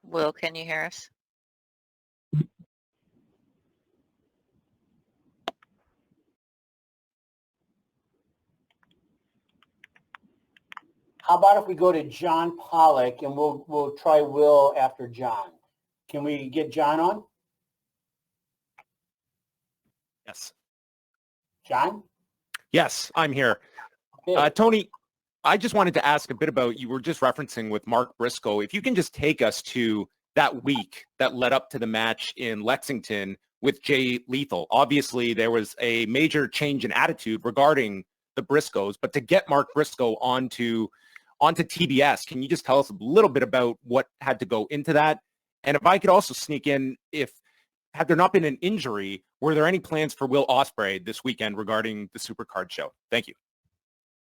Speaker 9: Will, can you hear us?
Speaker 1: How about if we go to John Pollock, and we'll try Will after John. Can we get John on?
Speaker 10: Yes.
Speaker 1: John?
Speaker 10: Yes, I'm here.
Speaker 1: Okay.
Speaker 10: Tony, I just wanted to ask a bit about, you were just referencing with Mark Briscoe. If you can just take us to that week that led up to the match in Lexington with Jay Lethal. Obviously, there was a major change in attitude regarding the Briscoes, but to get Mark Briscoe onto TBS, can you just tell us a little bit about what had to go into that? And if I could also sneak in, had there not been an injury, were there any plans for Will Ospreay this weekend regarding the Supercard show? Thank you.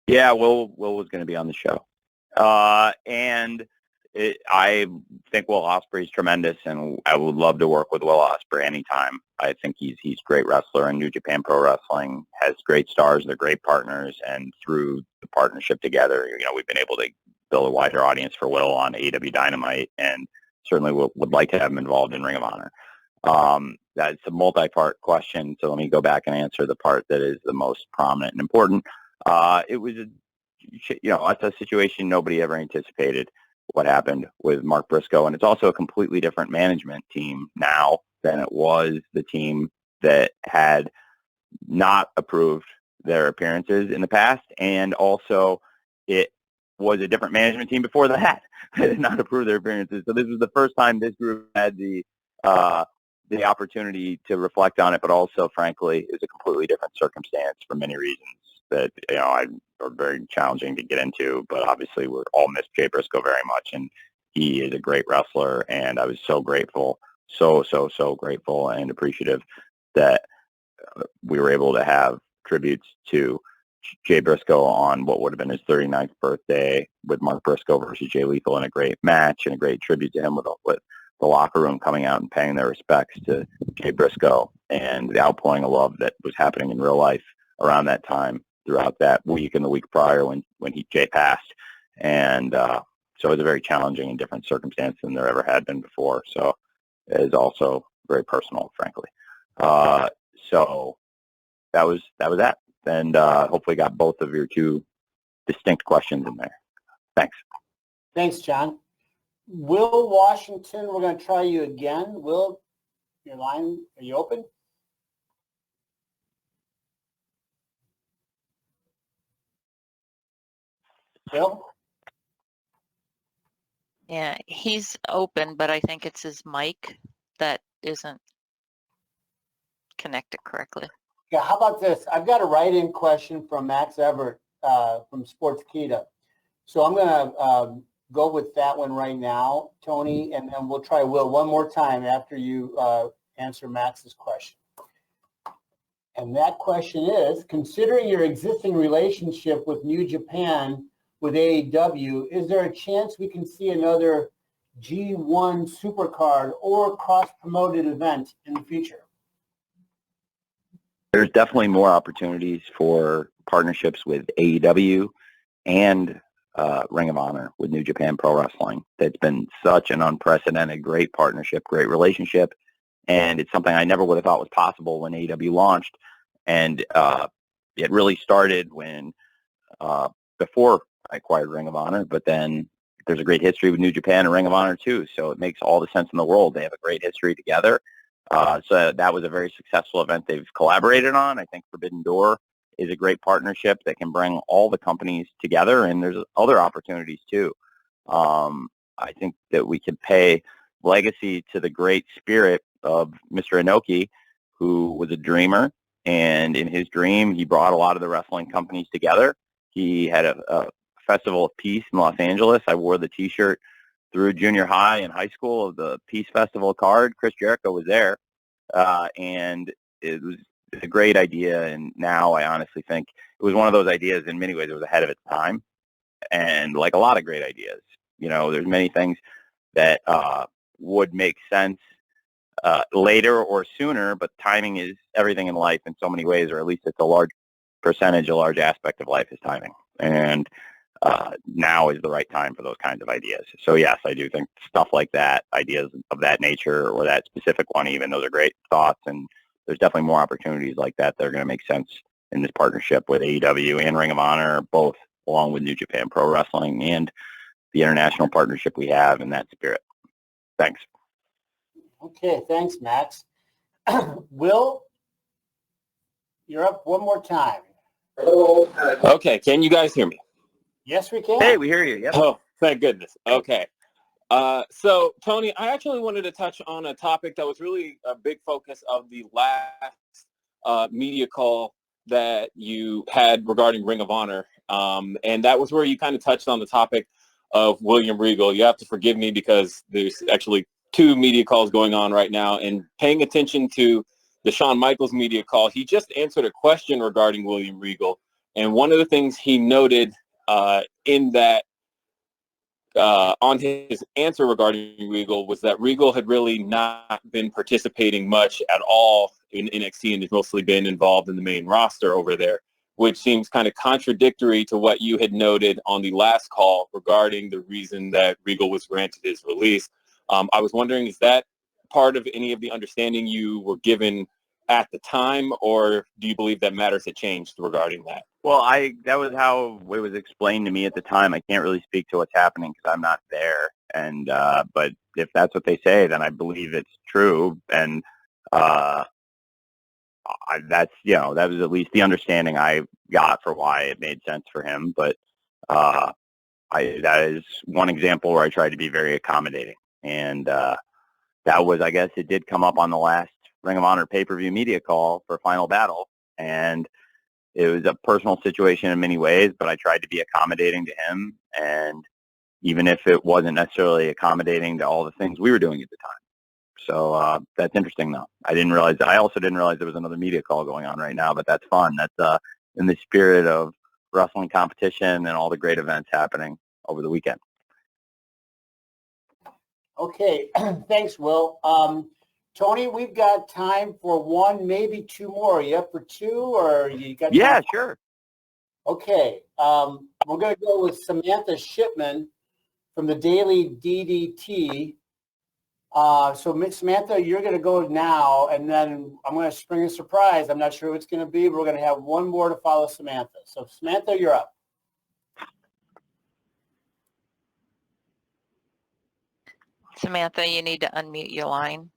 Speaker 2: Yeah, Will was going to be on the show. I think Will Ospreay's tremendous, and I would love to work with Will Ospreay anytime. I think he's a great wrestler, and New Japan Pro Wrestling has great stars. They're great partners, and through the partnership together, we've been able to build a wider audience for Will on AEW Dynamite, and certainly would like to have him involved in Ring of Honor. That's a multi-part question, so let me go back and answer the part that is the most prominent and important. It was it's a situation nobody ever anticipated, what happened with Mark Briscoe, and it's also a completely different management team now than it was the team that had not approved their appearances in the past, and also it was a different management team before that that did not approve their appearances. So this was the first time this group had the opportunity to reflect on it, but also, frankly, is a completely different circumstance for many reasons that are very challenging to get into. But obviously, we all miss Jay Briscoe very much, and he is a great wrestler. And I was so grateful, so grateful and appreciative that we were able to have tributes to Jay Briscoe on what would have been his 39th birthday with Mark Briscoe versus Jay Lethal in a great match, and a great tribute to him with the locker room coming out and paying their respects to Jay Briscoe, and the outpouring of love that was happening in real life around that time, throughout that week and the week prior when Jay passed. And so it was a very challenging and different circumstance than there ever had been before. So it is also very personal, frankly. So that was that. And hopefully got both of your two distinct questions in there. Thanks.
Speaker 1: Thanks, John. Will Washington, we're going to try you again. Will, your line, are you open? Bill?
Speaker 9: Yeah, he's open, but I think it's his mic that isn't connected correctly.
Speaker 1: Yeah, how about this? I've got a write-in question from Max Everett from Sportskeeda. So I'm going to go with that one right now, Tony, and then we'll try Will one more time after you answer Max's question. And that question is, considering your existing relationship with New Japan with AEW, is there a chance we can see another G1 Supercard or cross-promoted event in the future?
Speaker 2: There's definitely more opportunities for partnerships with AEW and Ring of Honor with New Japan Pro Wrestling. It's been such an unprecedented, great partnership, great relationship, and it's something I never would have thought was possible when AEW launched. And it really started when before I acquired Ring of Honor, but then there's a great history with New Japan and Ring of Honor too, so it makes all the sense in the world. They have a great history together. So that was a very successful event they've collaborated on. I think Forbidden Door is a great partnership that can bring all the companies together, and there's other opportunities too. I think that we can pay legacy to the great spirit of Mr. Inoki, who was a dreamer, and in his dream, he brought a lot of the wrestling companies together. He had a Festival of Peace in Los Angeles. I wore the T-shirt through junior high and high school of the Peace Festival card. Chris Jericho was there, and it was a great idea. And now I honestly think it was one of those ideas. In many ways, it was ahead of its time. And like a lot of great ideas, there's many things that would make sense later or sooner, but timing is everything in life in so many ways, or at least it's a large percentage, a large aspect of life is timing. And now is the right time for those kinds of ideas. So yes, I do think stuff like that, ideas of that nature or that specific one even, those are great thoughts, and there's definitely more opportunities like that that are going to make sense in this partnership with AEW and Ring of Honor, both along with New Japan Pro Wrestling and the international partnership we have in that spirit. Thanks.
Speaker 1: Okay, thanks, Max. Will, you're up one more time.
Speaker 11: Okay, can you guys hear me?
Speaker 1: Yes, we can.
Speaker 2: Hey, we hear you. Yep.
Speaker 11: Oh, thank goodness. Okay. So, Tony, I actually wanted to touch on a topic that was really a big focus of the last media call that you had regarding Ring of Honor. And that was where you kind of touched on the topic of William Regal. You have to forgive me because there's actually two media calls going on right now. And paying attention to the Shawn Michaels media call, he just answered a question regarding William Regal. And one of the things he noted in that on his answer regarding Regal was that Regal had really not been participating much at all in NXT and has mostly been involved in the main roster over there, which seems kind of contradictory to what you had noted on the last call regarding the reason that Regal was granted his release. I was wondering, is that part of any of the understanding you were given at the time, or do you believe that matters had changed regarding that?
Speaker 2: Well, that was how it was explained to me at the time. I can't really speak to what's happening because I'm not there. And but if that's what they say, then I believe it's true. And that was at least the understanding I got for why it made sense for him. But that is one example where I tried to be very accommodating. And that was, I guess, it did come up on the last Ring of Honor pay-per-view media call for Final Battle, and it was a personal situation in many ways, but I tried to be accommodating to him, and even if it wasn't necessarily accommodating to all the things we were doing at the time. So that's interesting, though. I also didn't realize there was another media call going on right now, but that's fun. That's in the spirit of wrestling competition and all the great events happening over the weekend.
Speaker 1: Okay, thanks, Will. Tony, we've got time for one, maybe two more. Are you up for two, or you got?
Speaker 2: Yeah, sure.
Speaker 1: Okay, we're going to go with Samantha Shipman from the Daily DDT. So, Samantha, you're going to go now, and then I'm going to spring a surprise. I'm not sure who it's going to be, but we're going to have one more to follow Samantha. So, Samantha, you're up.
Speaker 9: Samantha, you need to unmute your line.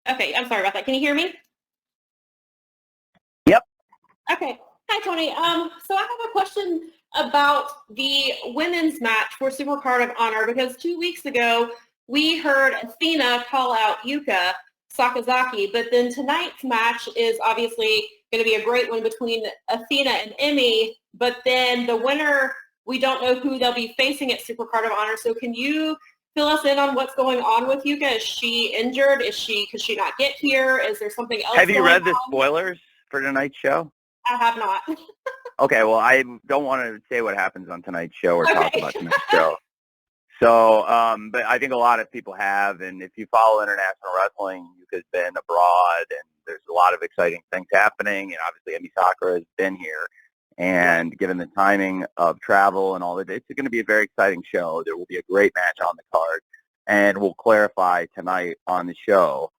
Speaker 12: Okay, I'm sorry about that. Can you hear me?
Speaker 2: Yep.
Speaker 12: Okay. Hi, Tony. So I have a question about the women's match for Supercard of Honor, because 2 weeks ago we heard Athena call out Yuka Sakazaki, but then tonight's match is obviously going to be a great one between Athena and Emmy, but then the winner, we don't know who they'll be facing at Supercard of Honor. So can you fill us in on what's going on with Yuka? Is she injured? Could she not get here? Is there something else?
Speaker 2: Have you read the spoilers for tonight's show?
Speaker 12: I have not.
Speaker 2: Okay, well, I don't want to say what happens on tonight's show or talk about tonight's show. So, but I think a lot of people have, and if you follow international wrestling, Yuka's been abroad, and there's a lot of exciting things happening, and obviously Emi Sakura has been here, and given the timing of travel and all that, it's going to be a very exciting show. There will be a great match on the card, and we'll clarify tonight on the show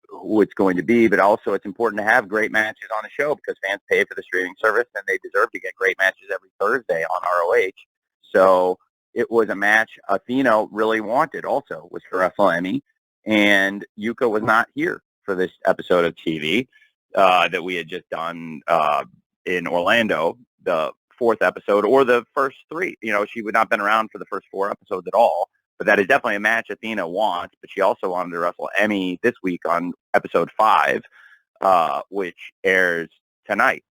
Speaker 2: who it's going to be, but also it's important to have great matches on the show because fans pay for the streaming service, and they deserve to get great matches every Thursday on ROH. So it was a match Athena really wanted also, was to wrestle Emi, and Yuka was not here for this episode of TV that we had just done in Orlando, the fourth episode, or the first three. You know, she would not have been around for the first four episodes at all, but that is definitely a match Athena wants, but she also wanted to wrestle Emi this week on episode 5, which airs tonight.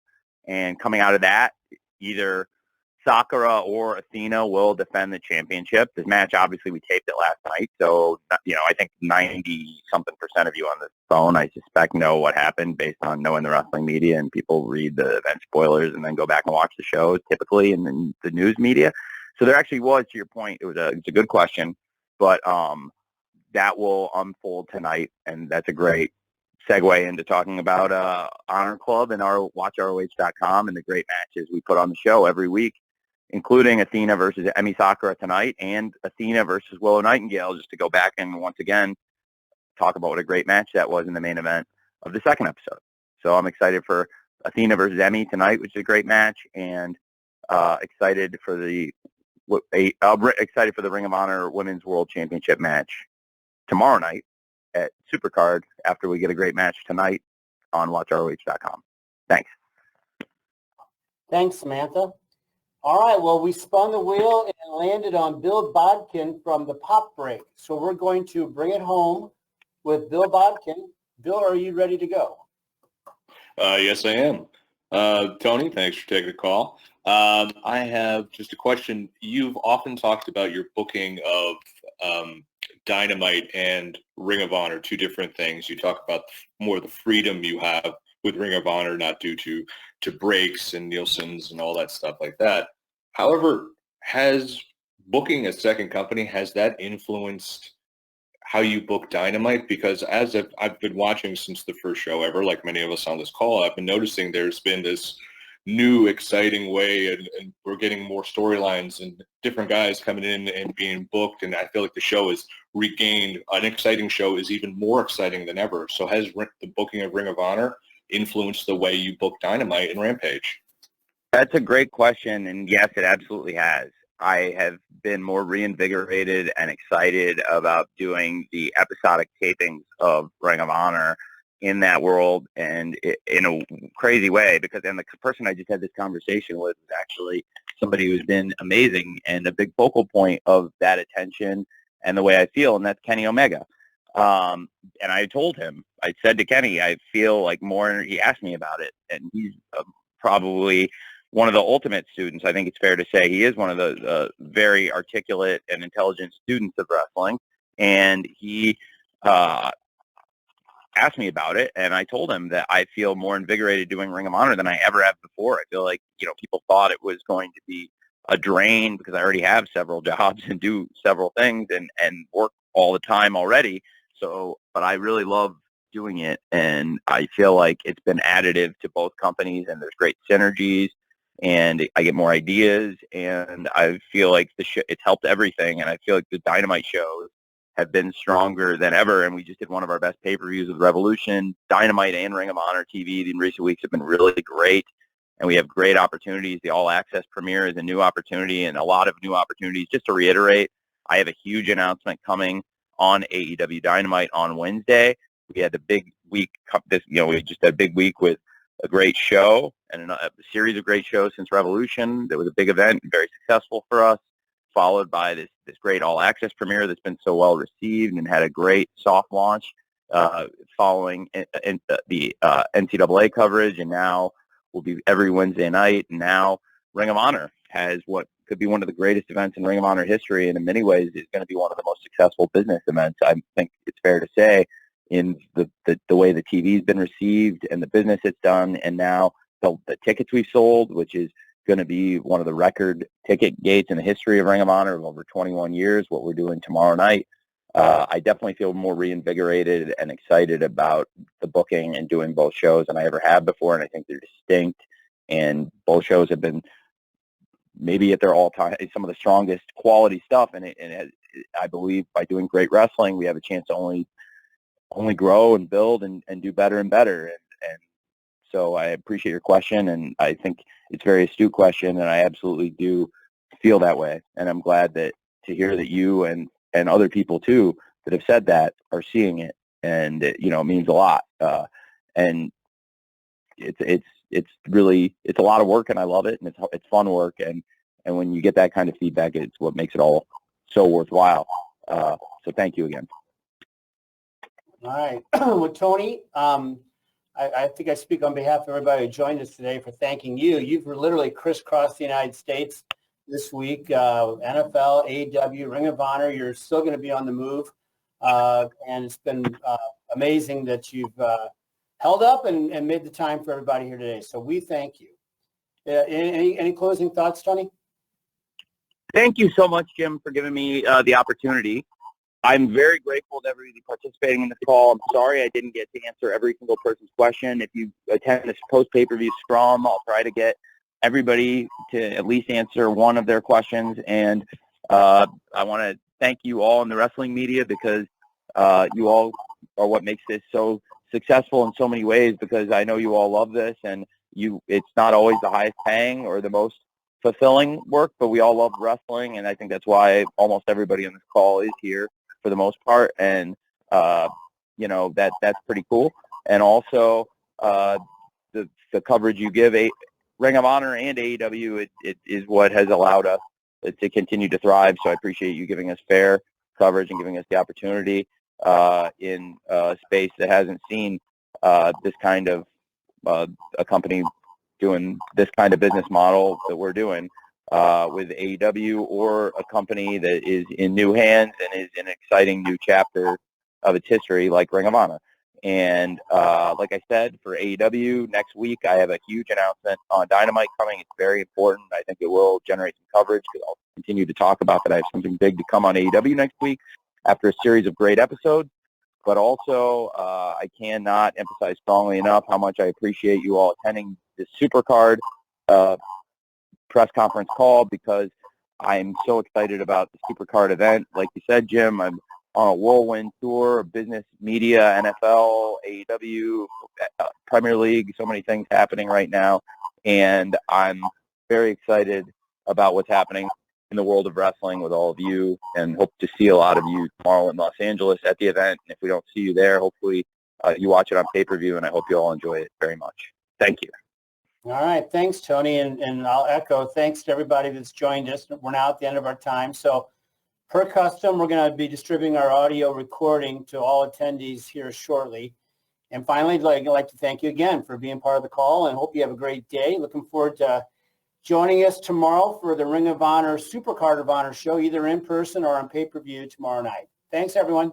Speaker 2: And coming out of that, either Sakura or Athena will defend the championship. This match, obviously, we taped it last night, so, you know, I think 90-something% of you on the phone, I suspect, know what happened based on knowing the wrestling media, and people read the event spoilers and then go back and watch the shows, typically, in the news media. So there actually was, to your point, it's a good question, but that will unfold tonight, and that's a great segue into talking about Honor Club and our WatchROH.com and the great matches we put on the show every week, including Athena versus Emi Sakura tonight and Athena versus Willow Nightingale, just to go back and once again talk about what a great match that was in the main event of the second episode. So I'm excited for Athena versus Emi tonight, which is a great match, and excited for the Ring of Honor Women's World Championship match tomorrow night at Supercard after we get a great match tonight on WatchROH.com. Thanks.
Speaker 1: Thanks, Samantha. All right, well, we spun the wheel and landed on Bill Bodkin from the Pop Break. So we're going to bring it home with Bill Bodkin. Bill, are you ready to go?
Speaker 13: Yes, I am. Tony, thanks for taking the call. I have just a question. You've often talked about your booking of Dynamite and Ring of Honor, two different things. You talk about more the freedom you have with Ring of Honor, not due to breaks and Nielsen's and all that stuff like that. However, has booking a second company, has that influenced how you book Dynamite? Because as I've been watching since the first show ever, like many of us on this call, I've been noticing there's been this new exciting way, and we're getting more storylines and different guys coming in and being booked, and I feel like the show is regained. An exciting show is even more exciting than ever. So has the booking of Ring of Honor influenced the way you book Dynamite and Rampage?
Speaker 2: That's a great question, and yes, it absolutely has. I have been more reinvigorated and excited about doing the episodic tapings of Ring of Honor in that world, and in a crazy way, because then the person I just had this conversation with is actually somebody who's been amazing and a big focal point of that attention and the way I feel, and that's Kenny Omega. And I told him, I said to Kenny, I feel like more, he asked me about it, and he's probably one of the ultimate students. I think it's fair to say he is one of the very articulate and intelligent students of wrestling, and he asked me about it, and I told him that I feel more invigorated doing Ring of Honor than I ever have before. I feel like, you know, people thought it was going to be a drain because I already have several jobs and do several things and work all the time already. So, but I really love doing it, and I feel like it's been additive to both companies, and there's great synergies, and I get more ideas, and I feel like it's helped everything, and I feel like the Dynamite shows have been stronger than ever, and we just did one of our best pay-per-views with Revolution. Dynamite and Ring of Honor TV in recent weeks have been really great, and we have great opportunities. The All Access premiere is a new opportunity, and a lot of new opportunities. Just to reiterate, I have a huge announcement coming on AEW Dynamite on Wednesday. We had a big week. We just had a big week with a great show and a series of great shows since Revolution. There was a big event, very successful for us, followed by this great All Access premiere that's been so well received and had a great soft launch following the NCAA coverage, and now will be every Wednesday night. And now Ring of Honor has what could be one of the greatest events in Ring of Honor history, and in many ways is going to be one of the most successful business events, I think it's fair to say, in the way the TV's been received and the business it's done, and now the tickets we've sold, which is going to be one of the record ticket gates in the history of Ring of Honor of over 21 years, what we're doing tomorrow night. I definitely feel more reinvigorated and excited about the booking and doing both shows than I ever have before, and I think they're distinct, and both shows have been maybe at their all-time, some of the strongest quality stuff, and I believe by doing great wrestling, we have a chance to only grow and build and do better and better, and so I appreciate your question, and I think it's a very astute question, and I absolutely do feel that way, and I'm glad to hear that you and other people too that have said that are seeing it, and it means a lot. And it's really a lot of work, and I love it, and it's fun work, and when you get that kind of feedback, it's what makes it all so worthwhile. So thank you again.
Speaker 1: All right, well, Tony, I think I speak on behalf of everybody who joined us today for thanking you. You've literally crisscrossed the United States this week, NFL, AEW, Ring of Honor. You're still going to be on the move, and it's been amazing that you've held up and made the time for everybody here today. So we thank you. Any closing thoughts, Tony?
Speaker 2: Thank you so much, Jim, for giving me the opportunity. I'm very grateful to everybody participating in this call. I'm sorry I didn't get to answer every single person's question. If you attend this post-pay-per-view scrum, I'll try to get everybody to at least answer one of their questions. And I want to thank you all in the wrestling media, because you all are what makes this so successful in so many ways, because I know you all love this, and it's not always the highest paying or the most fulfilling work, but we all love wrestling, and I think that's why almost everybody on this call is here for the most part, and that's pretty cool. And also the coverage you give Ring of Honor and AEW, it is what has allowed us to continue to thrive. So I appreciate you giving us fair coverage and giving us the opportunity in a space that hasn't seen this kind of a company doing this kind of business model that we're doing with AEW, or a company that is in new hands and is in an exciting new chapter of its history like Ring of Honor. And like I said, for AEW, next week I have a huge announcement on Dynamite coming. It's very important. I think it will generate some coverage, because I'll continue to talk about that. I have something big to come on AEW next week after a series of great episodes. But also, I cannot emphasize strongly enough how much I appreciate you all attending this Supercard press conference call, because I'm so excited about the Supercard event. Like you said, Jim, I'm on a whirlwind tour of business, media, NFL, AEW, Premier League, so many things happening right now. And I'm very excited about what's happening in the world of wrestling with all of you, and hope to see a lot of you tomorrow in Los Angeles at the event. And if we don't see you there, hopefully you watch it on pay-per-view, and I hope you all enjoy it very much. Thank you.
Speaker 1: All right. Thanks, Tony. And I'll echo thanks to everybody that's joined us. We're now at the end of our time. So per custom, we're going to be distributing our audio recording to all attendees here shortly. And finally, I'd like to thank you again for being part of the call, and hope you have a great day. Looking forward to joining us tomorrow for the Ring of Honor Supercard of Honor show, either in person or on pay-per-view tomorrow night. Thanks, everyone.